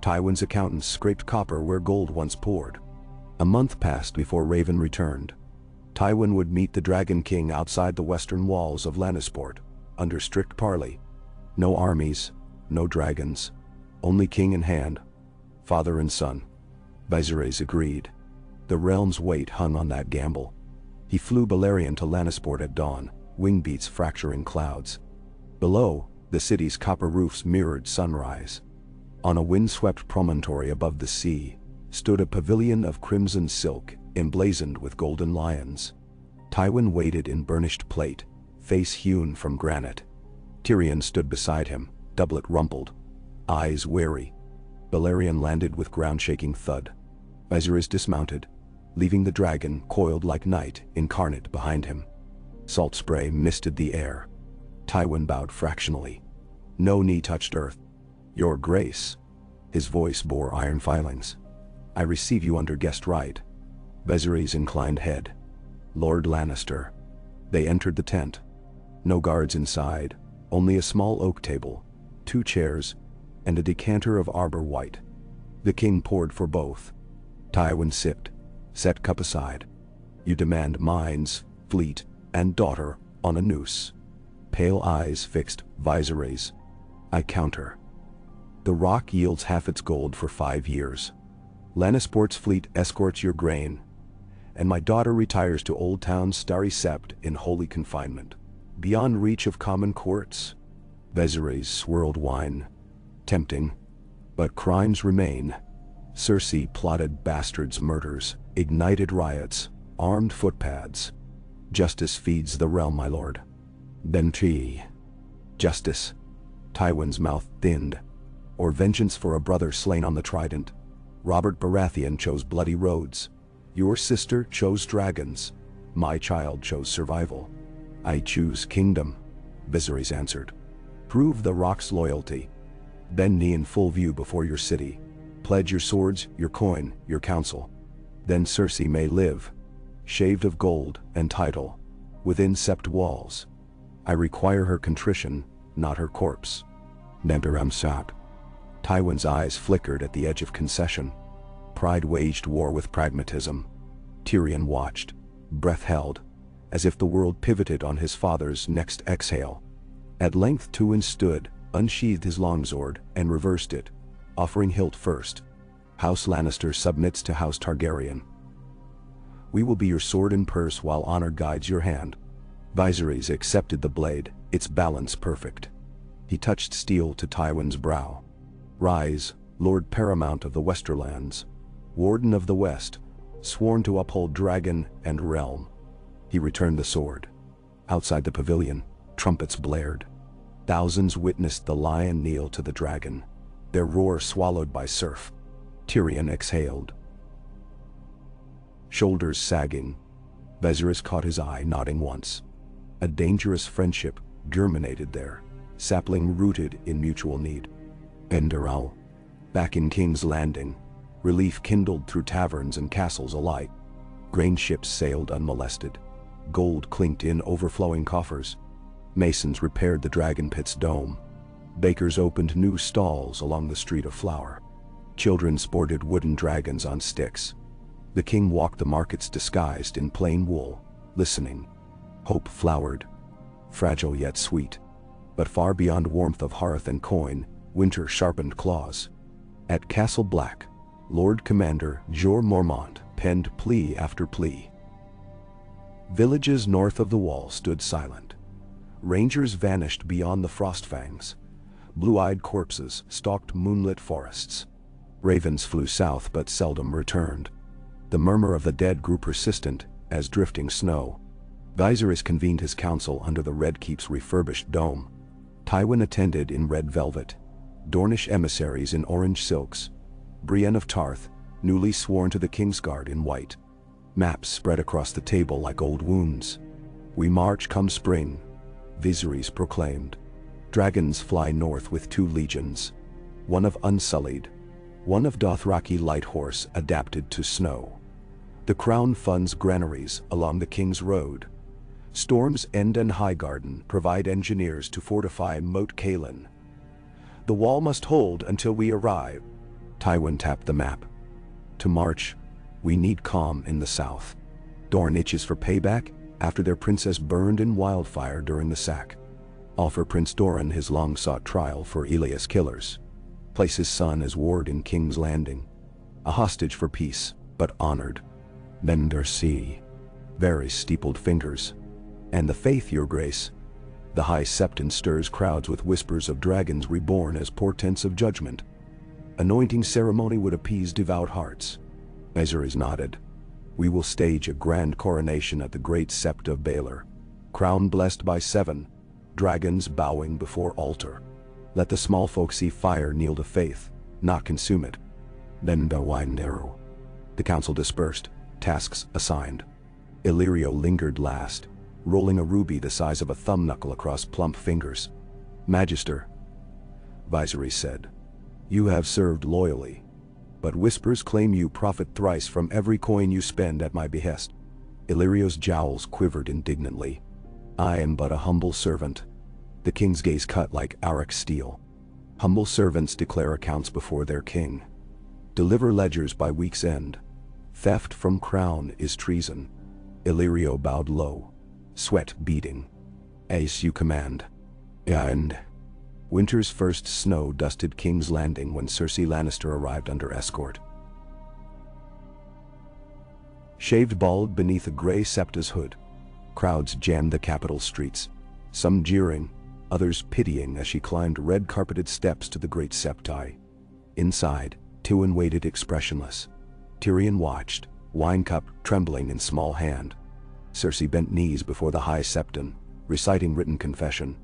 Tywin's accountants scraped copper where gold once poured. A month passed before Raven returned. Tywin would meet the Dragon King outside the western walls of Lannisport, under strict parley. No armies, no dragons, only king in hand, father and son. Viserys agreed. The realm's weight hung on that gamble. He flew Balerion to Lannisport at dawn, wingbeats fracturing clouds. Below, the city's copper roofs mirrored sunrise. On a windswept promontory above the sea, stood a pavilion of crimson silk, emblazoned with golden lions. Tywin waited in burnished plate, face hewn from granite. Tyrion stood beside him, doublet rumpled, eyes wary. Balerion landed with ground-shaking thud. Viserys dismounted, leaving the dragon coiled like night incarnate behind him. Salt spray misted the air. Tywin bowed fractionally. No knee touched earth. Your grace. His voice bore iron filings. I receive you under guest right. Viserys inclined head. Lord Lannister. They entered the tent. No guards inside, only a small oak table, 2 chairs, and a decanter of arbor white. The king poured for both. Tywin sipped, set cup aside. You demand mines, fleet, and daughter on a noose. Pale eyes fixed Viserys. I counter. The rock yields half its gold for 5 years. Lannisport's fleet escorts your grain, and my daughter retires to Old Town's starry sept in holy confinement, beyond reach of common courts. Viserys swirled wine. Tempting. But crimes remain. Cersei plotted bastards' murders, ignited riots, armed footpads. Justice feeds the realm, my lord. Then Justice. Tywin's mouth thinned. or vengeance for a brother slain on the trident. Robert Baratheon chose bloody roads. Your sister chose dragons. My child chose survival. I choose kingdom, Viserys answered. Prove the rock's loyalty. Bend knee in full view before your city. Pledge your swords, your coin, your counsel. Then Cersei may live, shaved of gold and title, within sept walls. I require her contrition, not her corpse. Nembiram sat. Tywin's eyes flickered at the edge of concession. Pride waged war with pragmatism. Tyrion watched, breath held, as if the world pivoted on his father's next exhale. At length Tywin stood, unsheathed his longsword, and reversed it, offering hilt first. House Lannister submits to House Targaryen. We will be your sword and purse while honor guides your hand. Viserys accepted the blade, its balance perfect. He touched steel to Tywin's brow. Rise, Lord Paramount of the Westerlands, Warden of the West, sworn to uphold dragon and realm. He returned the sword. Outside the pavilion, trumpets blared. Thousands witnessed the lion kneel to the dragon, their roar swallowed by surf. Tyrion exhaled, shoulders sagging. Viserys caught his eye, nodding once. A dangerous friendship germinated there, sapling rooted in mutual need. Enderal. Back in King's Landing, relief kindled through taverns and castles alike. Grain ships sailed unmolested. Gold clinked in overflowing coffers. Masons repaired the dragon pit's dome. Bakers opened new stalls along the street of flour. Children sported wooden dragons on sticks. The king walked the markets disguised in plain wool, listening. Hope flowered, fragile yet sweet. But far beyond warmth of hearth and coin, winter sharpened claws. At Castle Black, Lord Commander Jorah Mormont penned plea after plea. Villages north of the wall stood silent. Rangers vanished beyond the frostfangs. Blue-eyed corpses stalked moonlit forests. Ravens flew south but seldom returned. The murmur of the dead grew persistent as drifting snow. Viserys convened his council under the Red Keep's refurbished dome. Tywin attended in red velvet, Dornish emissaries in orange silks, Brienne of Tarth, newly sworn to the Kingsguard, in white. Maps spread across the table like old wounds. We march come spring, Viserys proclaimed. Dragons fly north with 2 legions, one of Unsullied, one of Dothraki light horse adapted to snow. The crown funds granaries along the King's Road. Storm's End and Highgarden provide engineers to fortify Moat Cailin. The wall must hold until we arrive. Tywin tapped the map. To march, we need calm in the south. Dorne itches for payback after their princess burned in wildfire during the sack. Offer Prince Doran his long-sought trial for Elias killers. Place his son as ward in King's Landing. A hostage for peace, but honored. Mender see. Varys steepled fingers. And the faith, your grace. The High Septon stirs crowds with whispers of dragons reborn as portents of judgment. Anointing ceremony would appease devout hearts. Viserys nodded. We will stage a grand coronation at the great sept of Baelor. Crown blessed by 7, dragons bowing before altar. Let the small folk see fire kneel to faith, not consume it. Then the wine narrow. The council dispersed, tasks assigned. Illyrio lingered last, rolling a ruby the size of a thumb knuckle across plump fingers. Magister, Viserys said, you have served loyally, but whispers claim you profit thrice from every coin you spend at my behest. Illyrio's jowls quivered indignantly. I am but a humble servant. The king's gaze cut like Auric steel. Humble servants declare accounts before their king. Deliver ledgers by week's end. Theft from crown is treason. Illyrio bowed low, sweat beading. As you command. And winter's first snow dusted King's Landing when Cersei Lannister arrived under escort. Shaved bald beneath a gray septa's hood, crowds jammed the capital streets, some jeering, others pitying as she climbed red-carpeted steps to the great septai. Inside, Tywin waited expressionless. Tyrion watched, wine cup trembling in small hand. Cersei bent knees before the High Septon, reciting written confession.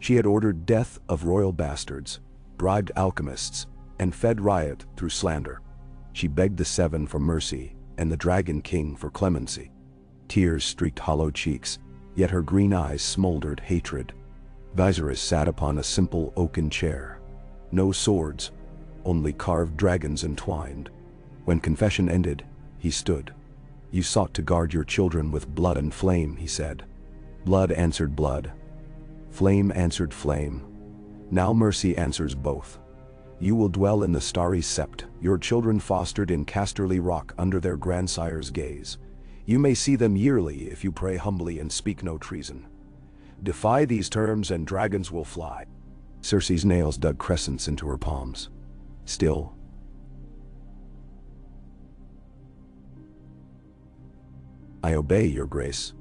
She had ordered death of royal bastards, bribed alchemists, and fed riot through slander. She begged the Seven for mercy and the Dragon King for clemency. Tears streaked hollow cheeks, yet her green eyes smoldered hatred. Viserys sat upon a simple oaken chair. No swords, only carved dragons entwined. When confession ended, he stood. "You sought to guard your children with blood and flame," he said. "Blood answered blood. Flame answered flame. Now mercy answers both. You will dwell in the starry sept, your children fostered in Casterly Rock under their grandsire's gaze. You may see them yearly if you pray humbly and speak no treason. Defy these terms and dragons will fly." Cersei's nails dug crescents into her palms. Still, "I obey, your grace."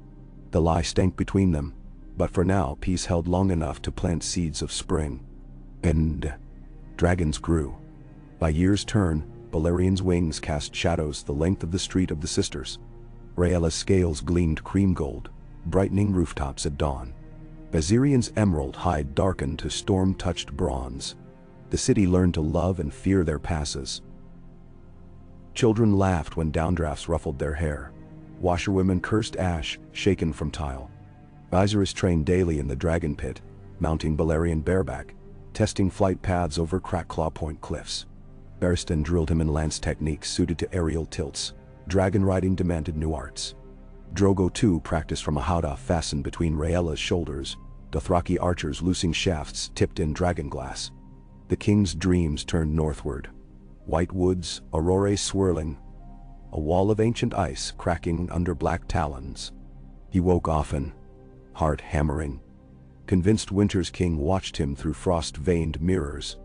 The lie stank between them, but for now peace held long enough to plant seeds of spring. And dragons grew. By year's turn, Balerian's wings cast shadows the length of the Street of the Sisters. Rhaella's scales gleamed cream gold, brightening rooftops at dawn. Viserys' emerald hide darkened to storm-touched bronze. The city learned to love and fear their passes. Children laughed when downdrafts ruffled their hair. Washerwomen cursed ash, shaken from tile. Viserys trained daily in the dragon pit, mounting Balerian bareback, testing flight paths over Crackclaw Point cliffs. Barristan drilled him in lance techniques suited to aerial tilts. Dragon riding demanded new arts. Drogo too practiced from a howdah fastened between Rhaella's shoulders, Dothraki archers loosing shafts tipped in dragonglass. The king's dreams turned northward. White woods, aurorae swirling, a wall of ancient ice cracking under black talons. He woke often, heart hammering. Convinced Winter's king watched him through frost-veined mirrors.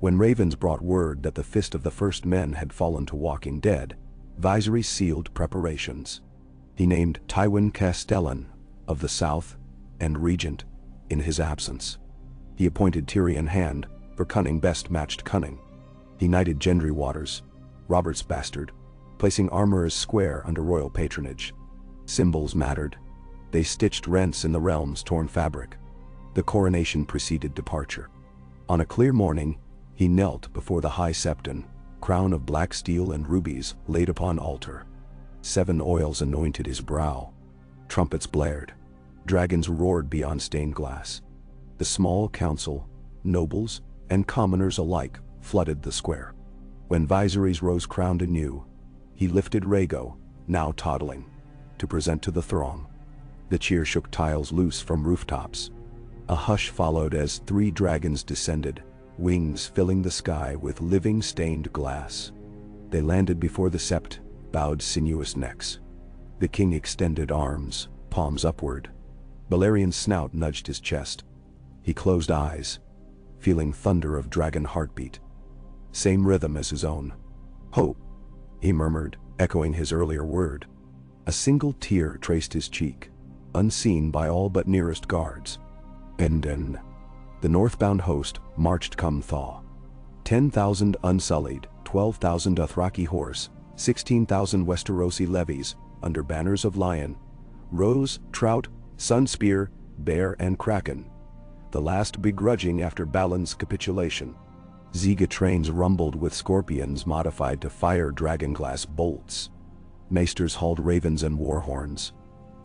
When ravens brought word that the fist of the first men had fallen to walking dead, Viserys sealed preparations. He named Tywin Castellan, of the south, and regent, in his absence. He appointed Tyrion Hand, for cunning best matched cunning. He knighted Gendry Waters, Robert's bastard, placing Armorers Square under royal patronage. Symbols mattered. They stitched rents in the realm's torn fabric. The coronation preceded departure. On a clear morning, he knelt before the high septon, crown of black steel and rubies laid upon altar. 7 oils anointed his brow. Trumpets blared. Dragons roared beyond stained glass. The small council, nobles, and commoners alike flooded the square. When Viserys rose crowned anew, he lifted Rhaego, now toddling, to present to the throng. The cheer shook tiles loose from rooftops. A hush followed as 3 dragons descended, wings filling the sky with living stained glass. They landed before the sept, bowed sinuous necks. The king extended arms, palms upward. Balerian's snout nudged his chest. He closed eyes, feeling thunder of dragon heartbeat. Same rhythm as his own. "Hope," he murmured, echoing his earlier word. A single tear traced his cheek, unseen by all but nearest guards. And then, the northbound host marched come thaw. 10,000 unsullied, 12,000 Dothraki horse, 16,000 Westerosi levies, under banners of lion, rose, trout, sun spear, bear and kraken. The last begrudging after Balin's capitulation. Ziga trains rumbled with scorpions modified to fire dragonglass bolts. Maesters hauled ravens and warhorns.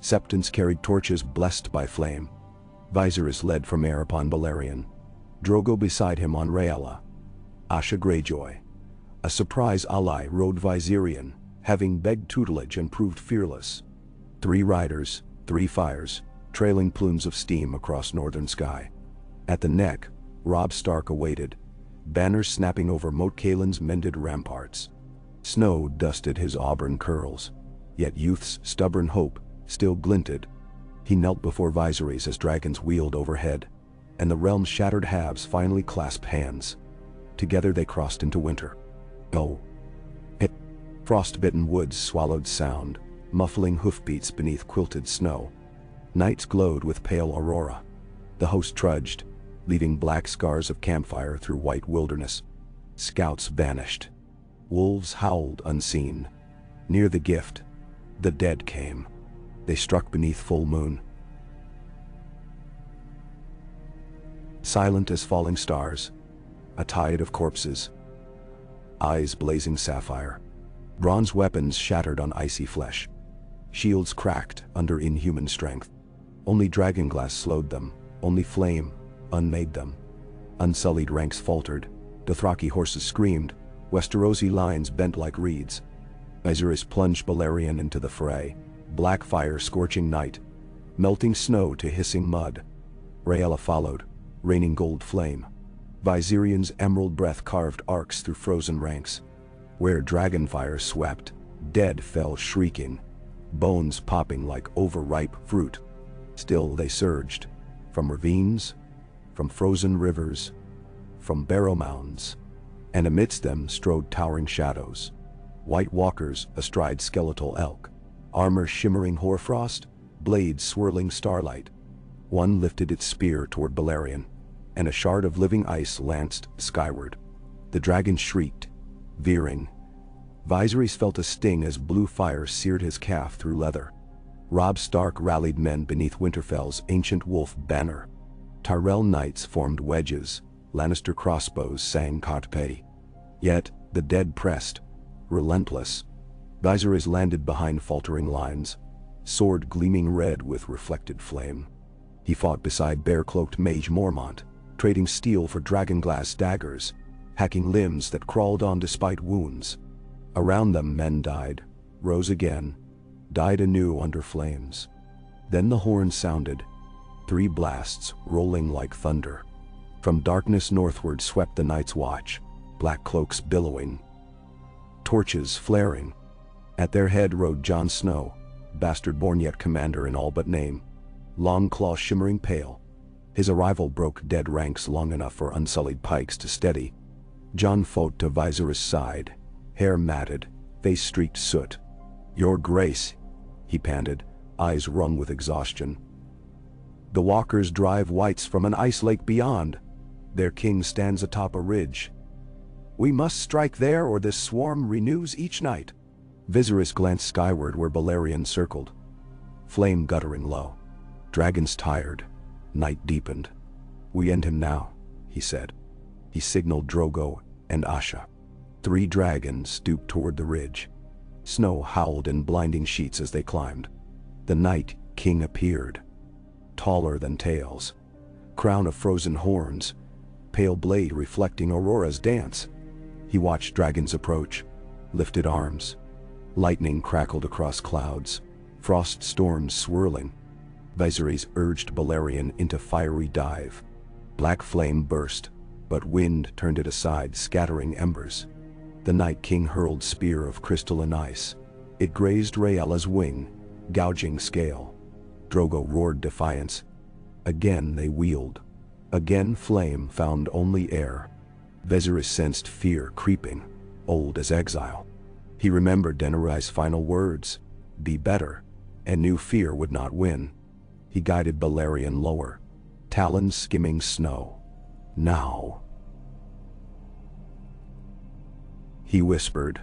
Septons carried torches blessed by flame. Viserys led from air upon Balerion. Drogo beside him on Rhaella. Asha Greyjoy, a surprise ally, rode Viserion, having begged tutelage and proved fearless. 3 riders, 3 fires, trailing plumes of steam across northern sky. At the neck, Robb Stark awaited, banners snapping over Moat Caelin's mended ramparts. Snow dusted his auburn curls, yet youth's stubborn hope still glinted. He knelt before Viserys as dragons wheeled overhead, and the realm's shattered halves finally clasped hands. Together they crossed into winter. Oh. Frost-bitten woods swallowed sound, muffling hoofbeats beneath quilted snow. Nights glowed with pale aurora. The host trudged, leaving black scars of campfire through white wilderness. Scouts vanished. Wolves howled unseen. Near the gift, the dead came. They struck beneath full moon. Silent as falling stars, a tide of corpses. Eyes blazing sapphire. Bronze weapons shattered on icy flesh. Shields cracked under inhuman strength. Only dragonglass slowed them, only flame unmade them. Unsullied ranks faltered, Dothraki horses screamed, Westerosi lines bent like reeds. Viserys plunged Balerion into the fray, black fire scorching night, melting snow to hissing mud. Rhaella followed, raining gold flame. Viserion's emerald breath carved arcs through frozen ranks. Where dragonfire swept, dead fell shrieking, bones popping like overripe fruit. Still they surged, from ravines, from frozen rivers, from barrow mounds, and amidst them strode towering shadows. White walkers astride skeletal elk, armor shimmering hoarfrost, blades swirling starlight. One lifted its spear toward Balerion, and a shard of living ice lanced skyward. The dragon shrieked, veering. Viserys felt a sting as blue fire seared his calf through leather. Robb Stark rallied men beneath Winterfell's ancient wolf banner. Tyrell knights formed wedges, Lannister crossbows sang Katpei. Yet the dead pressed, relentless. Viserys landed behind faltering lines, sword gleaming red with reflected flame. He fought beside bare-cloaked Mage Mormont, trading steel for dragonglass daggers, hacking limbs that crawled on despite wounds. Around them men died, rose again, died anew under flames. Then the horn sounded, 3 blasts rolling like thunder. From darkness northward swept the Night's Watch, black cloaks billowing, torches flaring. At their head rode Jon Snow, bastard-born yet commander in all but name, long claw shimmering pale. His arrival broke dead ranks long enough for unsullied pikes to steady. Jon fought to Viserys' side, hair matted, face streaked soot. "Your Grace," he panted, eyes wrung with exhaustion. "The walkers drive whites from an ice lake beyond. Their king stands atop a ridge. We must strike there or this swarm renews each night." Viserys glanced skyward where Balerion circled, flame guttering low. Dragons tired, night deepened. "We end him now," he said. He signaled Drogo and Asha. 3 dragons stooped toward the ridge. Snow howled in blinding sheets as they climbed. The Night King appeared, taller than Tails, crown of frozen horns, pale blade reflecting Aurora's dance. He watched dragons approach, lifted arms. Lightning crackled across clouds, frost storms swirling. Viserys urged Balerion into fiery dive. Black flame burst, but wind turned it aside, scattering embers. The Night King hurled spear of crystal and ice. It grazed Rhaella's wing, gouging scale. Drogo roared defiance. Again they wheeled. Again flame found only air. Viserys sensed fear creeping, old as exile. He remembered Daenerys' final words, "Be better," and knew fear would not win. He guided Balerion lower, talons skimming snow. "Now," he whispered.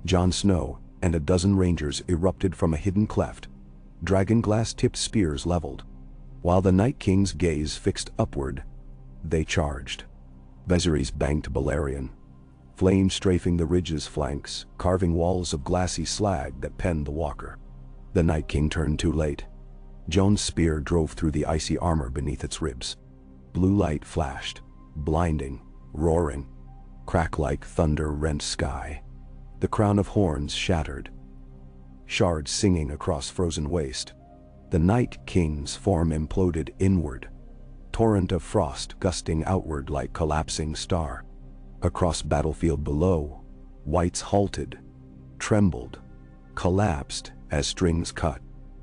Jon Snow and a dozen rangers erupted from a hidden cleft, dragonglass-tipped spears leveled. While the Night King's gaze fixed upward, they charged. Viserys banked Balerion, flame strafing the ridge's flanks, carving walls of glassy slag that penned the walker. The Night King turned too late. Jon's spear drove through the icy armor beneath its ribs. Blue light flashed, blinding, roaring. Crack like thunder rent sky. The crown of horns shattered, shards singing across frozen waste. The Night King's form imploded inward, torrent of frost gusting outward like collapsing star. Across battlefield below, whites halted, trembled, collapsed as strings cut.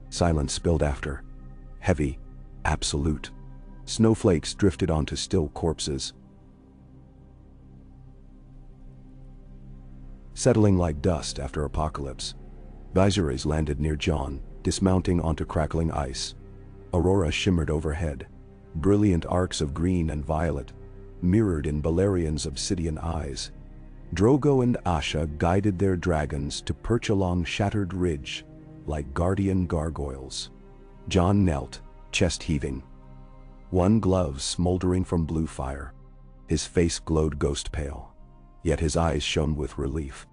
Silence spilled after, heavy, absolute. Snowflakes drifted onto still corpses, settling like dust after apocalypse. Viserys landed near Jon, dismounting onto crackling ice. Aurora shimmered overhead, brilliant arcs of green and violet, mirrored in Balerion's obsidian eyes. Drogo and Asha guided their dragons to perch along shattered ridge, like guardian gargoyles. Jon knelt, chest heaving, one glove smoldering from blue fire. His face glowed ghost pale, yet his eyes shone with relief.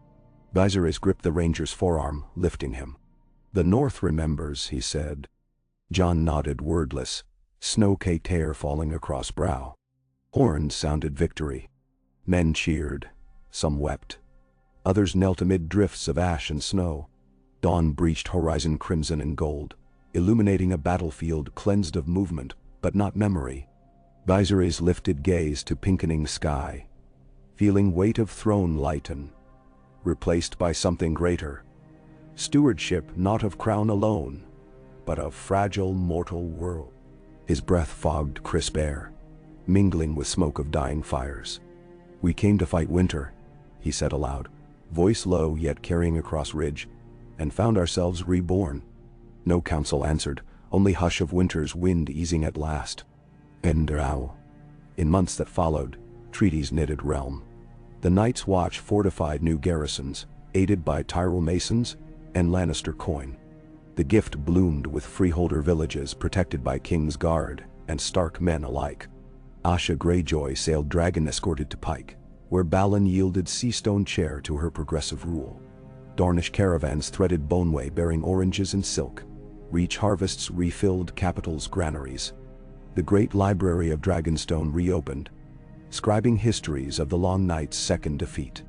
Viserys gripped the ranger's forearm, lifting him. "The North remembers," he said. Jon nodded, wordless, snow-caked hair falling across brow. Horns sounded victory. Men cheered. Some wept. Others knelt amid drifts of ash and snow. Dawn breached horizon crimson and gold, illuminating a battlefield cleansed of movement, but not memory. Viserys lifted gaze to pinkening sky, feeling weight of throne lighten, replaced by something greater. Stewardship not of crown alone, but of fragile mortal world. His breath fogged crisp air, mingling with smoke of dying fires. "We came to fight winter," he said aloud, voice low yet carrying across ridge, "and found ourselves reborn." No council answered, only hush of winter's wind easing at last. And now, in months that followed, treaties knitted realm. The Night's Watch fortified new garrisons, aided by Tyrell masons and Lannister coin. The Gift bloomed with freeholder villages protected by King's Guard and Stark men alike. Asha Greyjoy sailed dragon-escorted to Pike, where Balon yielded Seastone chair to her progressive rule. Dornish caravans threaded Boneway bearing oranges and silk. Reach harvests refilled capital's granaries. The great library of Dragonstone reopened, scribing histories of the Long Night's second defeat.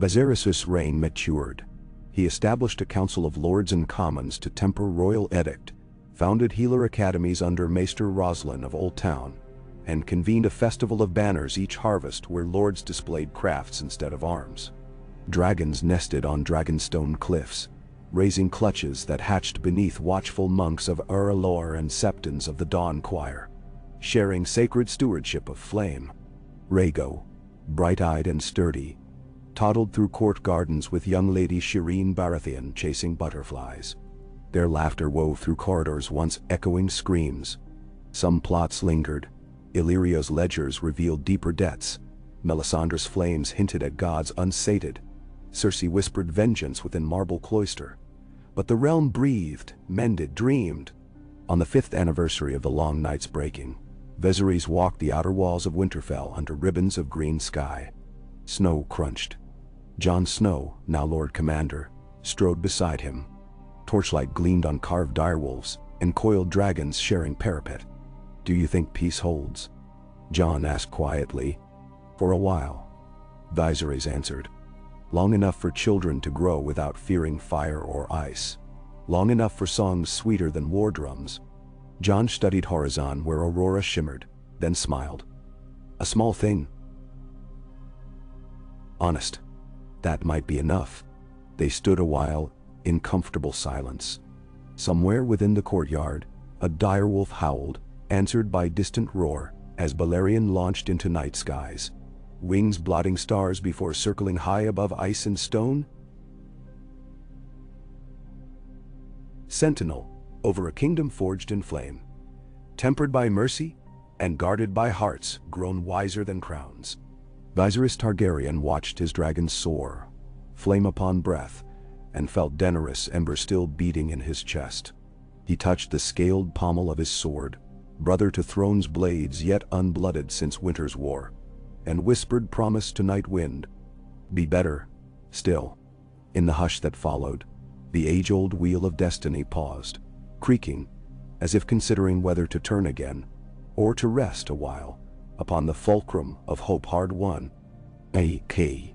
Viserys' reign matured. He established a council of lords and commons to temper royal edict, founded healer academies under Maester Roslin of Old Town, and convened a festival of banners each harvest where lords displayed crafts instead of arms. Dragons nested on Dragonstone cliffs, raising clutches that hatched beneath watchful monks of Uralor and septons of the Dawn Choir, sharing sacred stewardship of flame. Rhaego, bright-eyed and sturdy, toddled through court gardens with young Lady Shireen Baratheon chasing butterflies. Their laughter wove through corridors once echoing screams. Some plots lingered. Illyrio's ledgers revealed deeper debts. Melisandre's flames hinted at gods unsated. Cersei whispered vengeance within Marble Cloister. But the realm breathed, mended, dreamed. On the 5th anniversary of the Long Night's breaking, Viserys walked the outer walls of Winterfell under ribbons of green sky. Snow crunched. Jon Snow, now Lord Commander, strode beside him. Torchlight gleamed on carved direwolves and coiled dragons sharing parapet. "Do you think peace holds?" Jon asked quietly. "For a while," Viserys answered. "Long enough for children to grow without fearing fire or ice. Long enough for songs sweeter than war drums." Jon studied Horizon where Aurora shimmered, then smiled. "A small thing. Honest. That might be enough." They stood a while, in comfortable silence. Somewhere within the courtyard, a direwolf howled, answered by distant roar, as Balerion launched into night skies. Wings blotting stars before circling high above ice and stone. Sentinel, over a kingdom forged in flame, tempered by mercy and guarded by hearts grown wiser than crowns. Viserys Targaryen watched his dragon soar, flame upon breath, and felt Daenerys' ember still beating in his chest. He touched the scaled pommel of his sword, brother to throne's blades yet unblooded since winter's war, and whispered promise to Night Wind, "Be better, still." In the hush that followed, the age-old wheel of destiny paused, creaking, as if considering whether to turn again, or to rest a while, upon the fulcrum of hope hard won. A.K.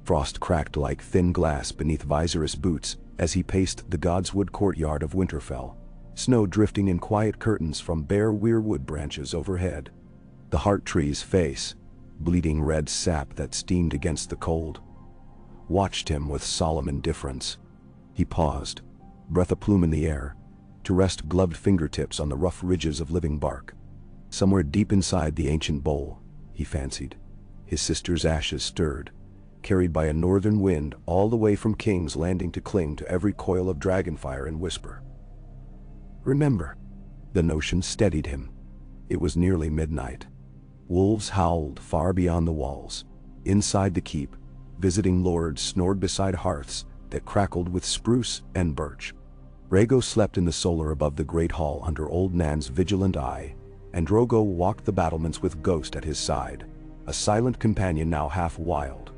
Frost cracked like thin glass beneath Viserys' boots as he paced the Godswood courtyard of Winterfell, snow drifting in quiet curtains from bare weirwood branches overhead. The heart tree's face, bleeding red sap that steamed against the cold, watched him with solemn indifference. He paused, breath a plume in the air, to rest gloved fingertips on the rough ridges of living bark. Somewhere deep inside the ancient bowl, he fancied, his sister's ashes stirred, carried by a northern wind all the way from King's Landing to cling to every coil of dragonfire and whisper. "Remember." The notion steadied him. It was nearly midnight. Wolves howled far beyond the walls. Inside the keep, visiting lords snored beside hearths that crackled with spruce and birch. Rhaego slept in the solar above the great hall under Old Nan's vigilant eye, and Drogo walked the battlements with Ghost at his side. a silent companion now half wild.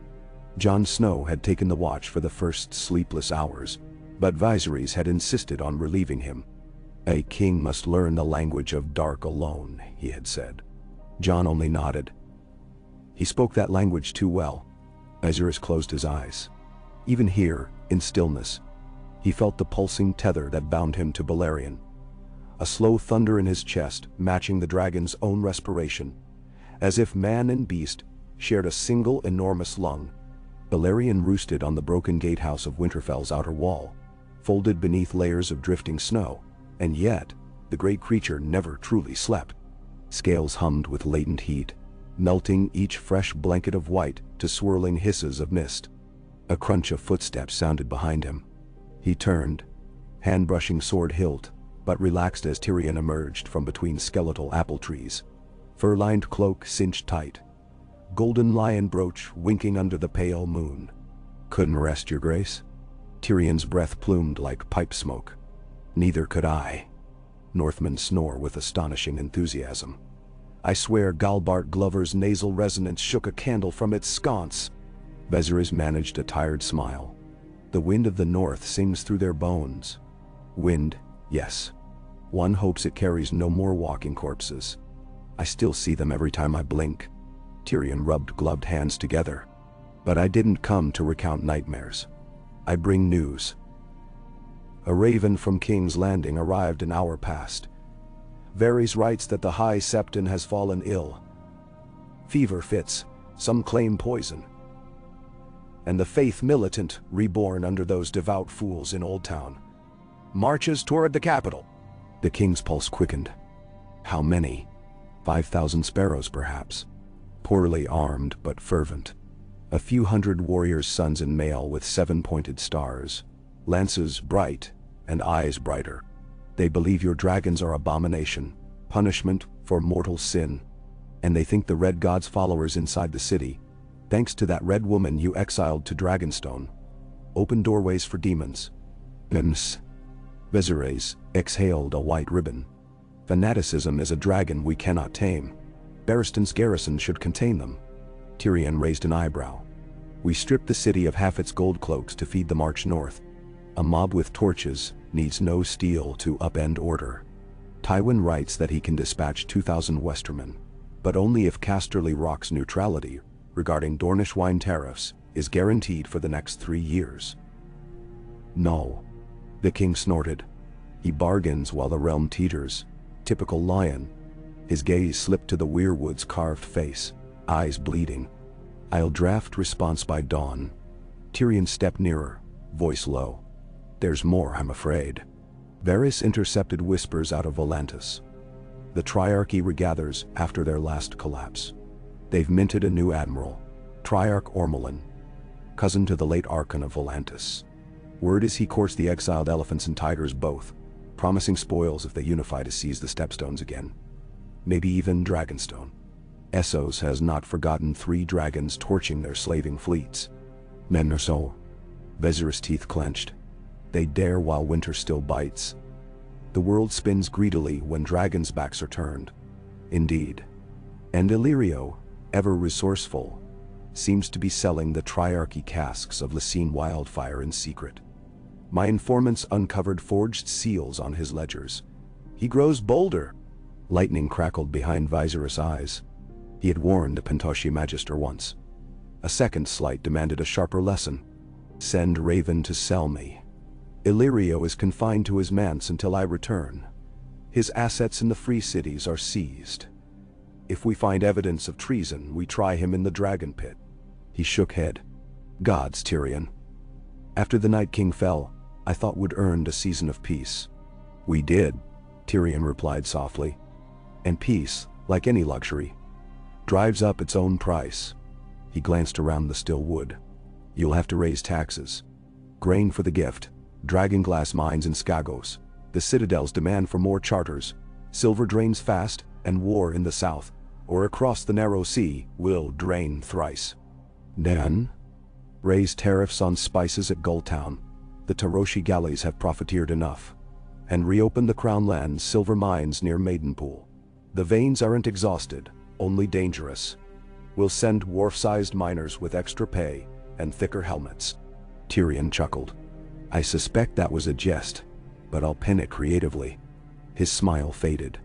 Jon Snow had taken the watch for the first sleepless hours, but Viserys had insisted on relieving him. "A king must learn the language of dark alone," he had said. Jon only nodded. He spoke that language too well. Viserys closed his eyes. Even here, in stillness, he felt the pulsing tether that bound him to Balerion. A slow thunder in his chest, matching the dragon's own respiration, as if man and beast shared a single enormous lung. Balerion roosted on the broken gatehouse of Winterfell's outer wall, folded beneath layers of drifting snow, and yet the great creature never truly slept. Scales hummed with latent heat, melting each fresh blanket of white to swirling hisses of mist. A crunch of footsteps sounded behind him. He turned, hand brushing sword hilt, but relaxed as Tyrion emerged from between skeletal apple trees. Fur-lined cloak cinched tight, golden lion brooch winking under the pale moon. "Couldn't rest, your grace?" Tyrion's breath plumed like pipe smoke. "Neither could I." Northmen snore with astonishing enthusiasm. I swear Galbart Glover's nasal resonance shook a candle from its sconce. Viserys managed a tired smile. "The wind of the north sings through their bones." "Wind, yes. One hopes it carries no more walking corpses. I still see them every time I blink." Tyrion rubbed gloved hands together. "But I didn't come to recount nightmares. I bring news." A raven from King's Landing arrived an hour past. Varys writes that the High Septon has fallen ill. Fever fits, some claim poison. And the faith militant, reborn under those devout fools in Old Town, marches toward the capital. The king's pulse quickened. How many? 5,000 sparrows, perhaps. Poorly armed but fervent. A few hundred warriors' sons in mail with 7-pointed stars, lances bright and eyes brighter. They believe your dragons are abomination, punishment for mortal sin. And they think the Red God's followers inside the city, thanks to that red woman you exiled to Dragonstone, open doorways for demons. Viserys exhaled a white ribbon. "Fanaticism is a dragon we cannot tame. Barristan's garrison should contain them." Tyrion raised an eyebrow. "We stripped the city of half its gold cloaks to feed the march north. A mob with torches needs no steel to upend order. Tywin writes that he can dispatch 2,000 Westermen, but only if Casterly Rock's neutrality regarding Dornish wine tariffs is guaranteed for the next 3 years." "No," the king snorted. "He bargains while the realm teeters. Typical lion." His gaze slipped to the weirwood's carved face, eyes bleeding. "I'll draft response by dawn." Tyrion stepped nearer, voice low. "There's more, I'm afraid." Varys intercepted whispers out of Volantis. "The Triarchy regathers after their last collapse. They've minted a new admiral, Triarch Ormolin, cousin to the late Archon of Volantis. Word is he courts the exiled elephants and tigers both, promising spoils if they unify to seize the Stepstones again. Maybe even Dragonstone. Essos has not forgotten 3 dragons torching their slaving fleets. Men or so." Viserys' teeth clenched. "They dare while winter still bites. The world spins greedily when dragons' backs are turned." Indeed. And Illyrio, ever resourceful, seems to be selling the Triarchy casks of Lysine wildfire in secret. My informants uncovered forged seals on his ledgers. "He grows bolder." Lightning crackled behind Viserys' eyes. He had warned a Pentoshi Magister once. A second slight demanded a sharper lesson. "Send Raven to sell me. Illyrio is confined to his manse until I return. His assets in the free cities are seized. If we find evidence of treason, we try him in the dragon pit." He shook head. "Gods, Tyrion. After the Night King fell, I thought we'd earned a season of peace." "We did," Tyrion replied softly. "And peace, like any luxury, drives up its own price." He glanced around the still wood. "You'll have to raise taxes. Grain for the gift, dragonglass mines in Skagos, the Citadel's demand for more charters, silver drains fast, and war in the south, or across the narrow sea, will drain thrice. Then, raise tariffs on spices at Gulltown. The Taroshi galleys have profiteered enough. And reopen the Crown Land's silver mines near Maidenpool. The veins aren't exhausted, only dangerous. We'll send dwarf-sized miners with extra pay and thicker helmets. Tyrion chuckled. I suspect that was a jest, but I'll pin it creatively. His smile faded.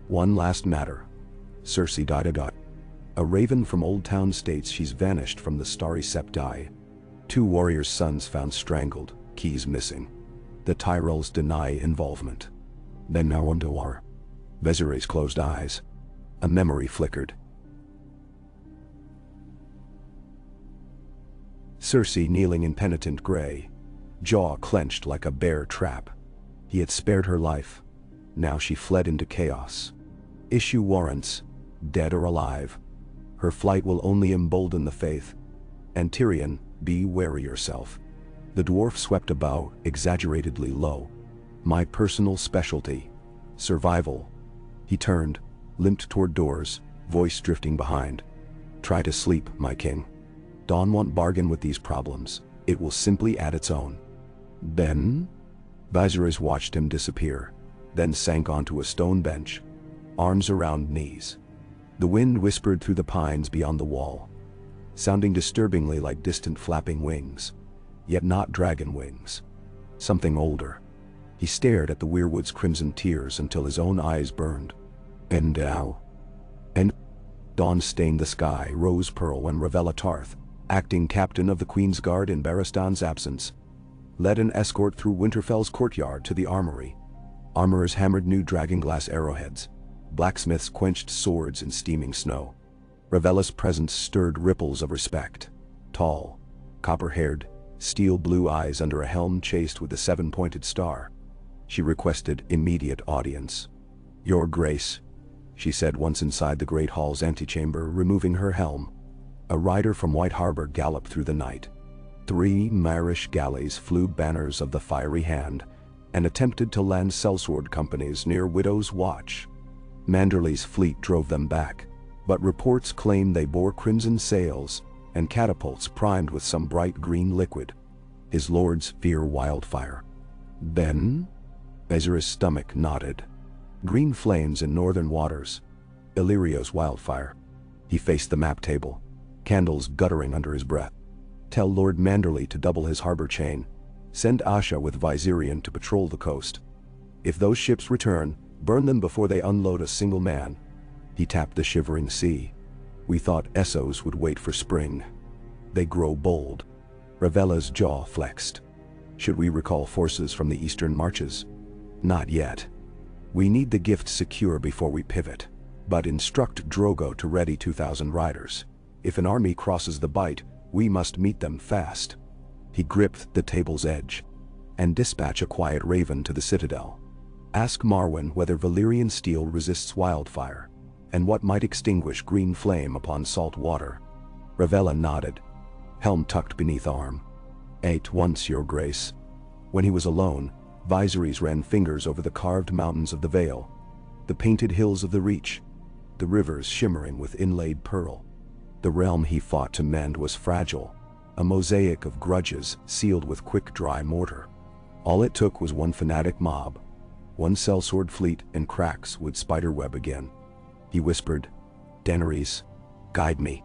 One last matter. Cersei died. A raven from Old Town states she's vanished from the starry septi. 2 warriors' sons found strangled, keys missing. The Tyrells deny involvement. Then now on to war. Viserys closed eyes. A memory flickered. Cersei kneeling in penitent gray, jaw clenched like a bear trap. He had spared her life. Now she fled into chaos. Issue warrants, dead or alive. Her flight will only embolden the faith. And Tyrion, be wary yourself. The dwarf swept a bow, exaggeratedly low. My personal specialty. Survival. He turned, limped toward doors, voice drifting behind. Try to sleep, my king. Dawn won't bargain with these problems. It will simply add its own. Then? Viserys watched him disappear, then sank onto a stone bench, arms around knees. The wind whispered through the pines beyond the wall, sounding disturbingly like distant flapping wings, yet not dragon wings. Something older. He stared at the weirwood's crimson tears until his own eyes burned. And now? And dawn stained the sky rose pearl when Ravella Tarth, acting captain of the Queen's Guard in Barristan's absence, led an escort through Winterfell's courtyard to the armory. Armorers hammered new dragonglass arrowheads. Blacksmiths quenched swords in steaming snow. Ravella's presence stirred ripples of respect. Tall, copper-haired, steel-blue eyes under a helm chased with a 7-pointed star. She requested immediate audience. Your Grace, she said once inside the Great Hall's antechamber, removing her helm. A rider from White Harbor galloped through the night. 3 Marish galleys flew banners of the Fiery Hand and attempted to land sellsword companies near Widow's Watch. Manderley's fleet drove them back, but reports claim they bore crimson sails and catapults primed with some bright green liquid. His lords fear wildfire. Then? Viserys' stomach nodded. Green flames in northern waters. Illyrio's wildfire. He faced the map table, candles guttering under his breath. Tell Lord Manderley to double his harbor chain. Send Asha with Viserion to patrol the coast. If those ships return, burn them before they unload a single man. He tapped the shivering sea. We thought Essos would wait for spring. They grow bold. Ravella's jaw flexed. Should we recall forces from the eastern marches? Not yet. We need the gift secure before we pivot. But instruct Drogo to ready 2,000 riders. If an army crosses the Bight, we must meet them fast. He gripped the table's edge. And dispatch a quiet raven to the citadel. Ask Marwyn whether Valyrian steel resists wildfire, and what might extinguish green flame upon salt water. Ravella nodded, helm tucked beneath arm. At once, Your Grace. When he was alone, Viserys ran fingers over the carved mountains of the Vale, the painted hills of the Reach, the rivers shimmering with inlaid pearl. The realm he fought to mend was fragile, a mosaic of grudges sealed with quick dry mortar. All it took was one fanatic mob, one sellsword fleet, and cracks would spiderweb again. He whispered, Daenerys, guide me.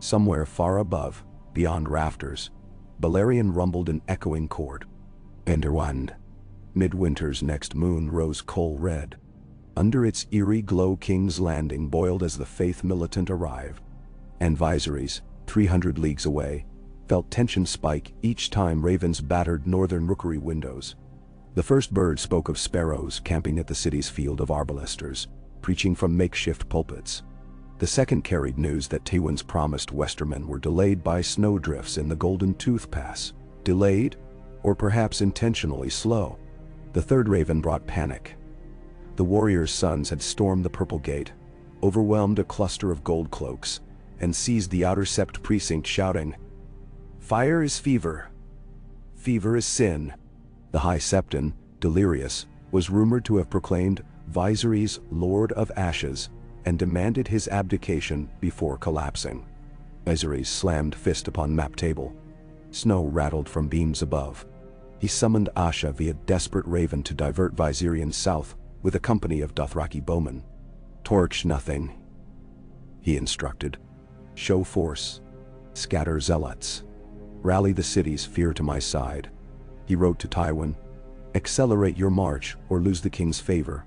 Somewhere far above, beyond rafters, Balerion rumbled an echoing chord. Enderwand. Midwinter's next moon rose coal red. Under its eerie glow King's Landing boiled as the faith militant arrived. And Viserys, 300 leagues away, felt tension spike each time ravens battered northern rookery windows. The first bird spoke of sparrows camping at the city's field of arbalesters, preaching from makeshift pulpits. The second carried news that Tywin's promised Westermen were delayed by snowdrifts in the Golden Tooth Pass. Delayed, or perhaps intentionally slow. The third raven brought panic. The warriors' sons had stormed the Purple Gate, overwhelmed a cluster of gold cloaks, and seized the outer sept precinct, shouting, Fire is fever. Fever is sin. The High Septon, delirious, was rumored to have proclaimed Viserys Lord of Ashes and demanded his abdication before collapsing. Viserys slammed fist upon map table. Snow rattled from beams above. He summoned Asha via desperate raven to divert Viserion south with a company of Dothraki bowmen. Torch nothing, he instructed. Show force. Scatter zealots. Rally the city's fear to my side. He wrote to Tywin, accelerate your march or lose the king's favor.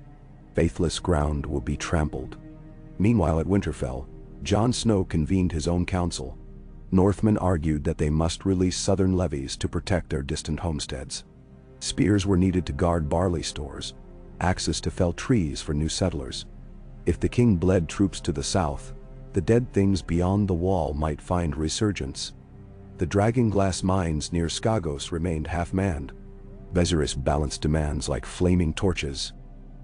Faithless ground will be trampled. Meanwhile at Winterfell, Jon Snow convened his own council. Northmen argued that they must release southern levies to protect their distant homesteads. Spears were needed to guard barley stores, axes to fell trees for new settlers. If the king bled troops to the south, the dead things beyond the wall might find resurgence. The dragonglass mines near Skagos remained half-manned. Viserys balanced demands like flaming torches.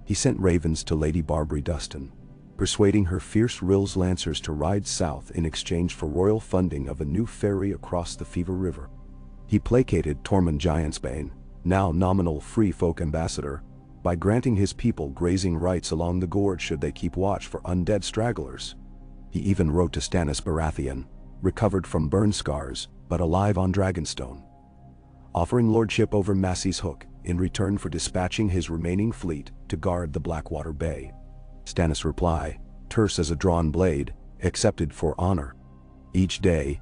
He sent ravens to Lady Barbary Dustin, persuading her fierce Rills lancers to ride south in exchange for royal funding of a new ferry across the Fever River. He placated Tormund Giantsbane, now nominal free folk ambassador, by granting his people grazing rights along the gorge should they keep watch for undead stragglers. He even wrote to Stannis Baratheon, recovered from burn scars but alive on Dragonstone, offering lordship over Massey's Hook in return for dispatching his remaining fleet to guard the Blackwater Bay. Stannis' reply, terse as a drawn blade, accepted for honor. Each day,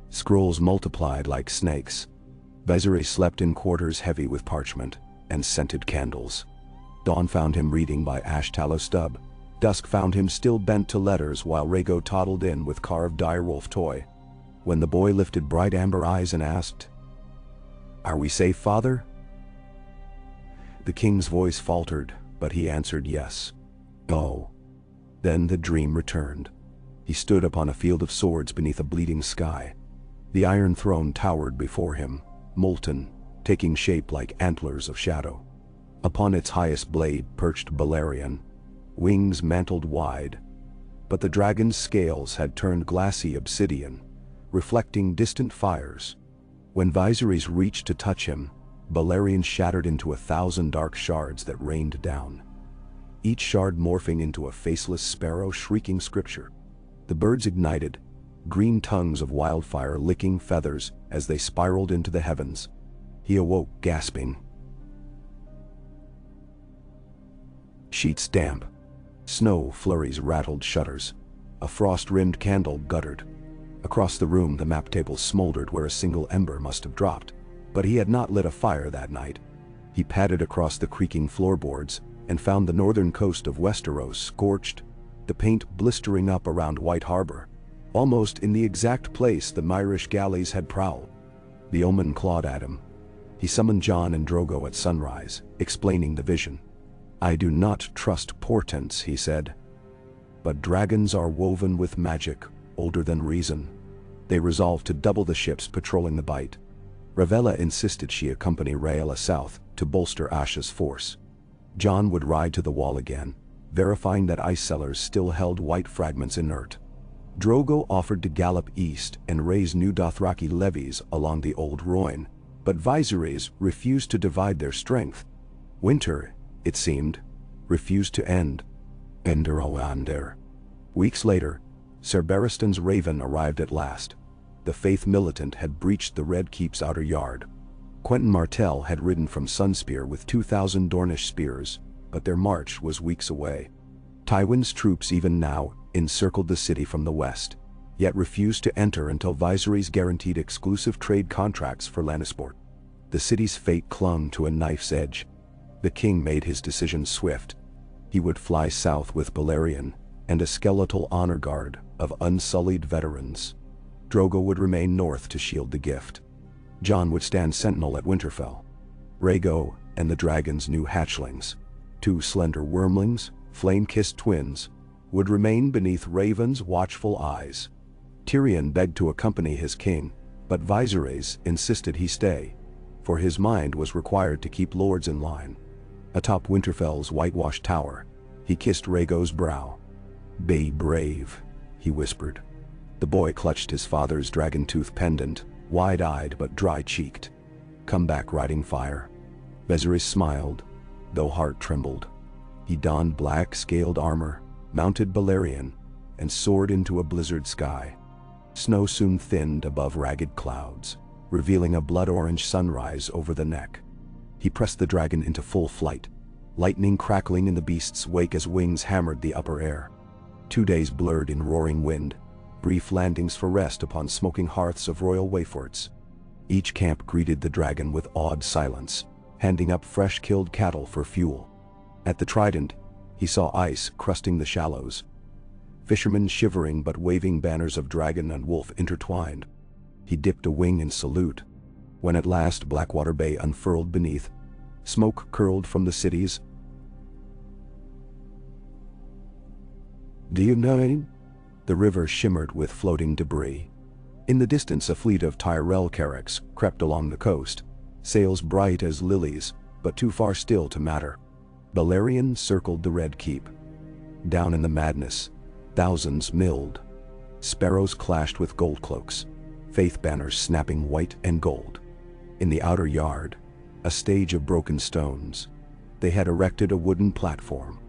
scrolls multiplied like snakes. Viserys slept in quarters heavy with parchment and scented candles. Dawn found him reading by ash tallow stub. Dusk found him still bent to letters while Rhaego toddled in with carved direwolf toy. When the boy lifted bright amber eyes and asked, "Are we safe, father?" The king's voice faltered, but he answered yes. Oh. Then the dream returned. He stood upon a field of swords beneath a bleeding sky. The Iron Throne towered before him, molten, taking shape like antlers of shadow. Upon its highest blade perched Balerion, wings mantled wide, but the dragon's scales had turned glassy obsidian, reflecting distant fires. When Viserys reached to touch him, Balerion shattered into 1,000 dark shards that rained down, each shard morphing into a faceless sparrow shrieking scripture. The birds ignited, green tongues of wildfire licking feathers as they spiraled into the heavens. He awoke gasping. Sheets damp. Snow flurries rattled shutters. A frost-rimmed candle guttered. Across the room the map table smoldered where a single ember must have dropped, but he had not lit a fire that night. He padded across the creaking floorboards and found the northern coast of Westeros scorched, the paint blistering up around White Harbor, almost in the exact place the Myrish galleys had prowled. The omen clawed at him. He summoned Jon and Drogo at sunrise, explaining the vision. "I do not trust portents," he said. "But dragons are woven with magic, older than reason." They resolved to double the ships patrolling the Bight. Ravella insisted she accompany Rhaella south to bolster Asha's force. Jon would ride to the wall again, verifying that ice cellars still held white fragments inert. Drogo offered to gallop east and raise new Dothraki levies along the Old Rhoyne, but Viserys refused to divide their strength. Winter, it seemed, refused to end. Ender. Weeks later, Ser Barristan's raven arrived at last. The Faith militant had breached the Red Keep's outer yard. Quentyn Martell had ridden from Sunspear with 2,000 Dornish spears, but their march was weeks away. Tywin's troops even now encircled the city from the west, yet refused to enter until Viserys guaranteed exclusive trade contracts for Lannisport. The city's fate clung to a knife's edge. The king made his decision swift. He would fly south with Balerion and a skeletal honor guard of unsullied veterans. Drogo would remain north to shield the gift. Jon would stand sentinel at Winterfell. Rhaego and the dragon's new hatchlings, 2 slender wormlings, flame-kissed twins, would remain beneath Raven's watchful eyes. Tyrion begged to accompany his king, but Viserys insisted he stay, for his mind was required to keep lords in line. Atop Winterfell's whitewashed tower, he kissed Rhaego's brow. "Be brave," he whispered. The boy clutched his father's dragon-tooth pendant, wide-eyed but dry-cheeked. "Come back riding fire." Viserys smiled, though heart trembled. He donned black scaled armor, mounted Balerion, and soared into a blizzard sky. Snow soon thinned above ragged clouds, revealing a blood-orange sunrise over the neck. He pressed the dragon into full flight, lightning crackling in the beast's wake as wings hammered the upper air. 2 days blurred in roaring wind, brief landings for rest upon smoking hearths of royal wayforts. Each camp greeted the dragon with awed silence, handing up fresh killed cattle for fuel. At the Trident, he saw ice crusting the shallows, fishermen shivering but waving banners of dragon and wolf intertwined. He dipped a wing in salute. When at last Blackwater Bay unfurled beneath, smoke curled from the cities. "Do you know?" The river shimmered with floating debris. In the distance a fleet of Tyrell carracks crept along the coast, sails bright as lilies, but too far still to matter. Balerion circled the Red Keep. Down in the madness, thousands milled. Sparrows clashed with gold cloaks, faith banners snapping white and gold. In the outer yard, a stage of broken stones, they had erected a wooden platform.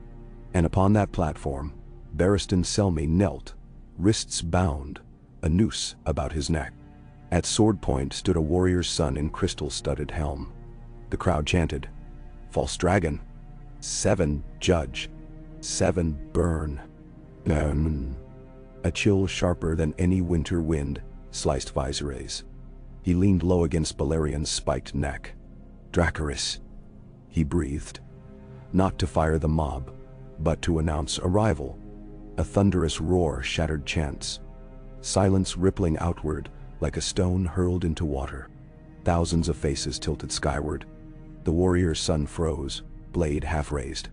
And upon that platform, Barristan Selmy knelt, wrists bound, a noose about his neck. At sword point stood a warrior's son in crystal-studded helm. The crowd chanted, "False dragon! 7 judge! 7 burn!" A chill sharper than any winter wind sliced Viserys. He leaned low against Balerion's spiked neck. "Dracarys," he breathed. Not to fire the mob, but to announce arrival. A thunderous roar shattered chants. Silence rippling outward like a stone hurled into water. Thousands of faces tilted skyward. The warrior's son froze, blade half-raised.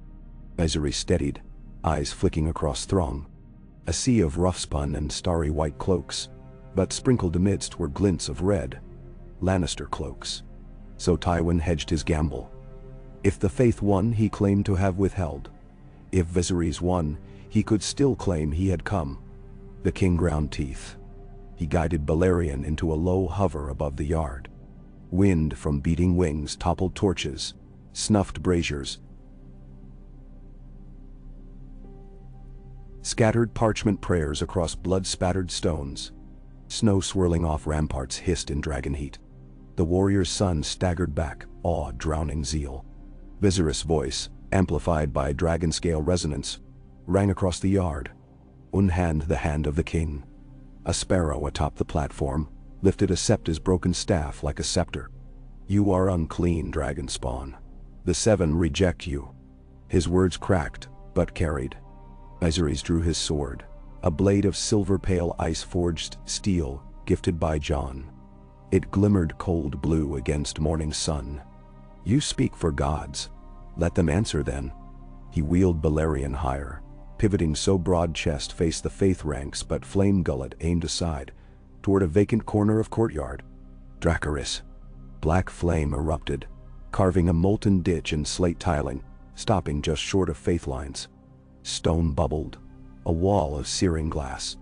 Viserys steadied, eyes flicking across throng. A sea of rough-spun and starry white cloaks, but sprinkled amidst were glints of red. Lannister cloaks. So Tywin hedged his gamble. If the faith won, he claimed to have withheld. If Viserys won, he could still claim he had come. The king ground teeth. He guided Balerion into a low hover above the yard. Wind from beating wings toppled torches, snuffed braziers, scattered parchment prayers across blood-spattered stones. Snow swirling off ramparts hissed in dragon heat. The warrior's son staggered back, awe drowning zeal. Viserys' voice, amplified by dragon-scale resonance, rang across the yard. Unhand the hand of the king. A sparrow atop the platform lifted a septa's broken staff like a scepter. "You are unclean, dragon spawn. The 7 reject you." His words cracked, but carried. Viserys drew his sword, a blade of silver pale ice-forged steel gifted by Jon. It glimmered cold blue against morning sun. "You speak for gods. Let them answer then." He wheeled Balerion higher, pivoting so broad chest faced the faith ranks but flame gullet aimed aside, toward a vacant corner of courtyard. "Dracarys." Black flame erupted, carving a molten ditch in slate tiling, stopping just short of faith lines. Stone bubbled, a wall of searing glass.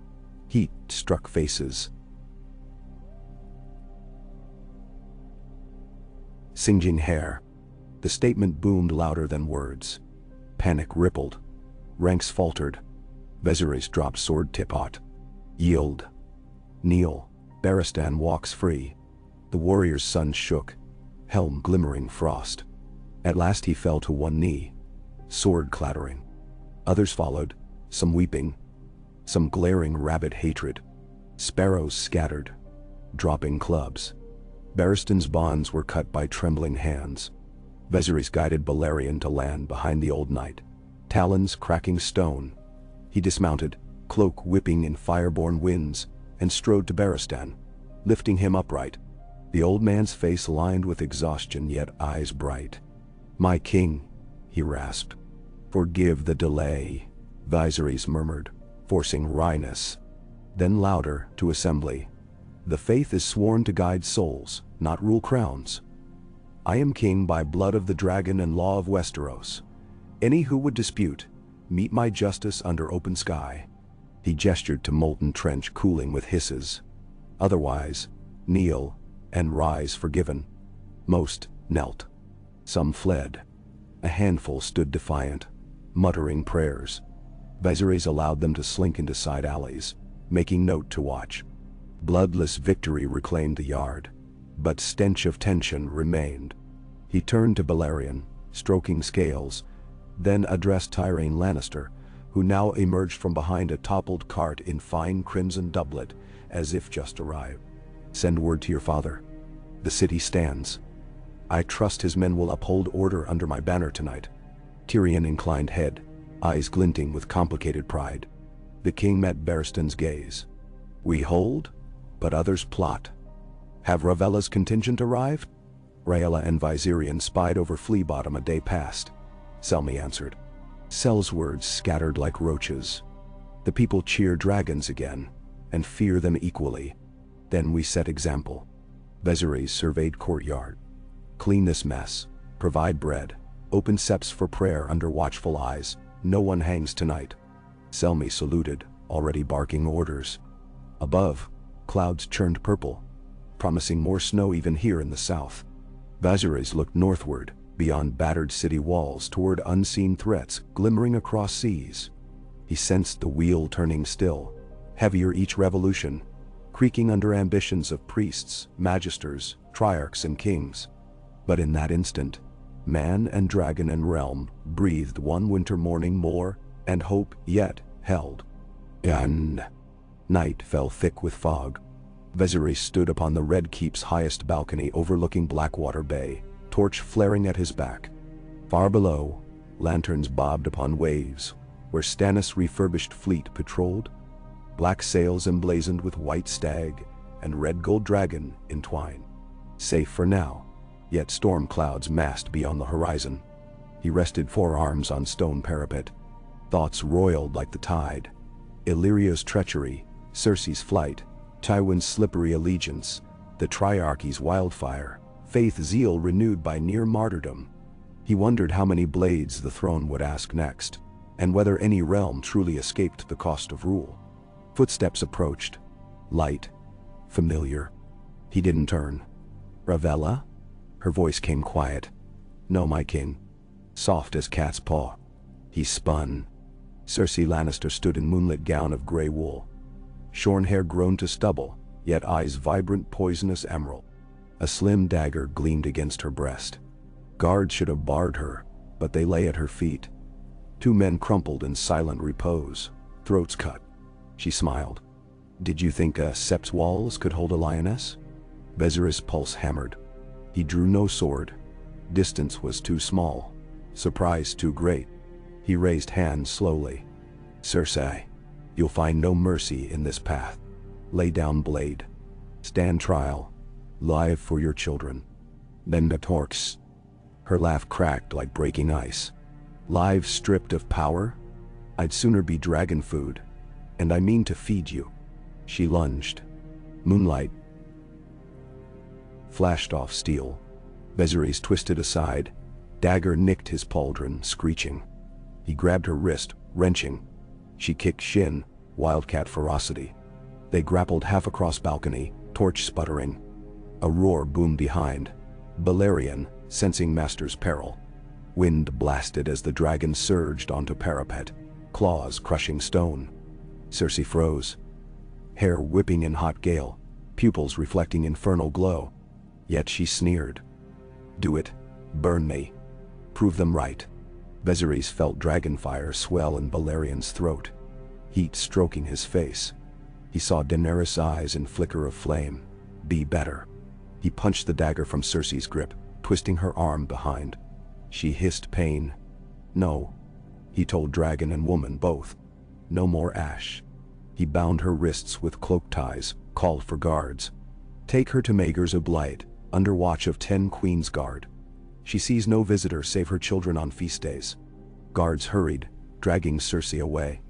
Heat struck faces, singeing hair. The statement boomed louder than words. Panic rippled. Ranks faltered. Viserys dropped sword tip-hot. "Yield. Kneel. Barristan walks free." The warrior's son shook, helm glimmering frost. At last he fell to one knee, sword clattering. Others followed, some weeping, some glaring rabid hatred. Sparrows scattered, dropping clubs. Barristan's bonds were cut by trembling hands. Viserys guided Balerion to land behind the old knight, talons cracking stone. He dismounted, cloak whipping in fire-born winds, and strode to Barristan, lifting him upright. The old man's face lined with exhaustion, yet eyes bright. "My king," he rasped. "Forgive the delay," Viserys murmured, forcing wryness. Then louder, to assembly. "The faith is sworn to guide souls, not rule crowns. I am king by blood of the dragon and law of Westeros. Any who would dispute, meet my justice under open sky." He gestured to molten trench cooling with hisses. "Otherwise, kneel and rise forgiven." Most knelt. Some fled. A handful stood defiant, muttering prayers. Viserys allowed them to slink into side alleys, making note to watch. Bloodless victory reclaimed the yard, but stench of tension remained. He turned to Balerion, stroking scales, then addressed Tyrone Lannister, who now emerged from behind a toppled cart in fine crimson doublet, as if just arrived. "Send word to your father. The city stands. I trust his men will uphold order under my banner tonight." Tyrion inclined head, eyes glinting with complicated pride. The king met Barristan's gaze. "We hold, but others plot. Have Ravella's contingent arrived?" Rhaella and Viserion spied over Flea Bottom a day past. Selmy answered. Sel's words scattered like roaches. "The people cheer dragons again, and fear them equally. Then we set example." Viserys surveyed courtyard. "Clean this mess, provide bread, open seps for prayer under watchful eyes. No one hangs tonight." Selmy saluted, already barking orders. Above, clouds churned purple, promising more snow even here in the south. Viserys looked northward, beyond battered city walls toward unseen threats glimmering across seas. He sensed the wheel turning still, heavier each revolution, creaking under ambitions of priests, magisters, triarchs and kings. But in that instant, man and dragon and realm breathed one winter morning more, and hope yet held. And night fell thick with fog. Viserys stood upon the Red Keep's highest balcony overlooking Blackwater Bay, torch flaring at his back. Far below, lanterns bobbed upon waves, where Stannis' refurbished fleet patrolled, black sails emblazoned with white stag and red gold dragon entwined. Safe for now, yet storm clouds massed beyond the horizon. He rested forearms on stone parapet. Thoughts roiled like the tide. Illyrio's treachery, Cersei's flight, Tywin's slippery allegiance, the Triarchy's wildfire, faith zeal renewed by near martyrdom. He wondered how many blades the throne would ask next, and whether any realm truly escaped the cost of rule. Footsteps approached. Light. Familiar. He didn't turn. "Ravella?" Her voice came quiet. "No, my king." Soft as cat's paw. He spun. Cersei Lannister stood in moonlit gown of gray wool. Shorn hair grown to stubble, yet eyes vibrant poisonous emerald. A slim dagger gleamed against her breast. Guards should have barred her, but they lay at her feet. Two men crumpled in silent repose, throats cut. She smiled. "Did you think a sept's walls could hold a lioness?" Viserys' pulse hammered. He drew no sword. Distance was too small, surprise too great. He raised hands slowly. "Cersei, you'll find no mercy in this path. Lay down blade. Stand trial. Live for your children." Then the torques. Her laugh cracked like breaking ice. "Live stripped of power? I'd sooner be dragon food. And I mean to feed you." She lunged. Moonlight flashed off steel. Viserys twisted aside. Dagger nicked his pauldron, screeching. He grabbed her wrist, wrenching. She kicked shin, wildcat ferocity. They grappled half across balcony, torch sputtering. A roar boomed behind. Balerion, sensing master's peril. Wind blasted as the dragon surged onto parapet, claws crushing stone. Cersei froze, hair whipping in hot gale, pupils reflecting infernal glow. Yet she sneered. "Do it. Burn me. Prove them right." Viserys felt dragonfire swell in Balerion's throat, heat stroking his face. He saw Daenerys' eyes in flicker of flame. Be better. He punched the dagger from Cersei's grip, twisting her arm behind. She hissed pain. "No," he told dragon and woman both. "No more ash." He bound her wrists with cloak ties, called for guards. "Take her to Maegor's Oblight, under watch of 10 Queen's Guard. She sees no visitor save her children on feast days." Guards hurried, dragging Cersei away.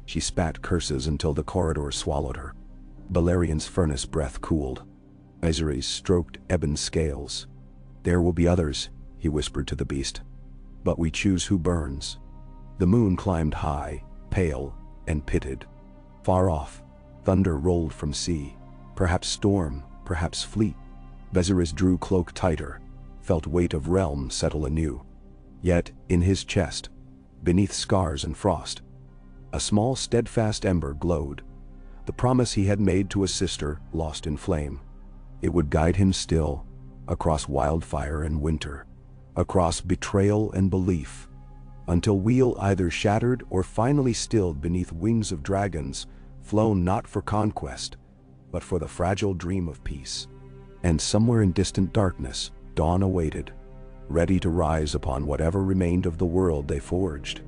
She spat curses until the corridor swallowed her. Balerion's furnace breath cooled. Viserys stroked ebon scales. "There will be others," he whispered to the beast. "But we choose who burns." The moon climbed high, pale, and pitted. Far off, thunder rolled from sea. Perhaps storm, perhaps fleet. Viserys drew cloak tighter, felt weight of realm settle anew. Yet, in his chest, beneath scars and frost, a small steadfast ember glowed, the promise he had made to a sister lost in flame. It would guide him still, across wildfire and winter, across betrayal and belief, until wheel either shattered or finally stilled beneath wings of dragons, flown not for conquest, but for the fragile dream of peace. And somewhere in distant darkness, dawn awaited, ready to rise upon whatever remained of the world they forged.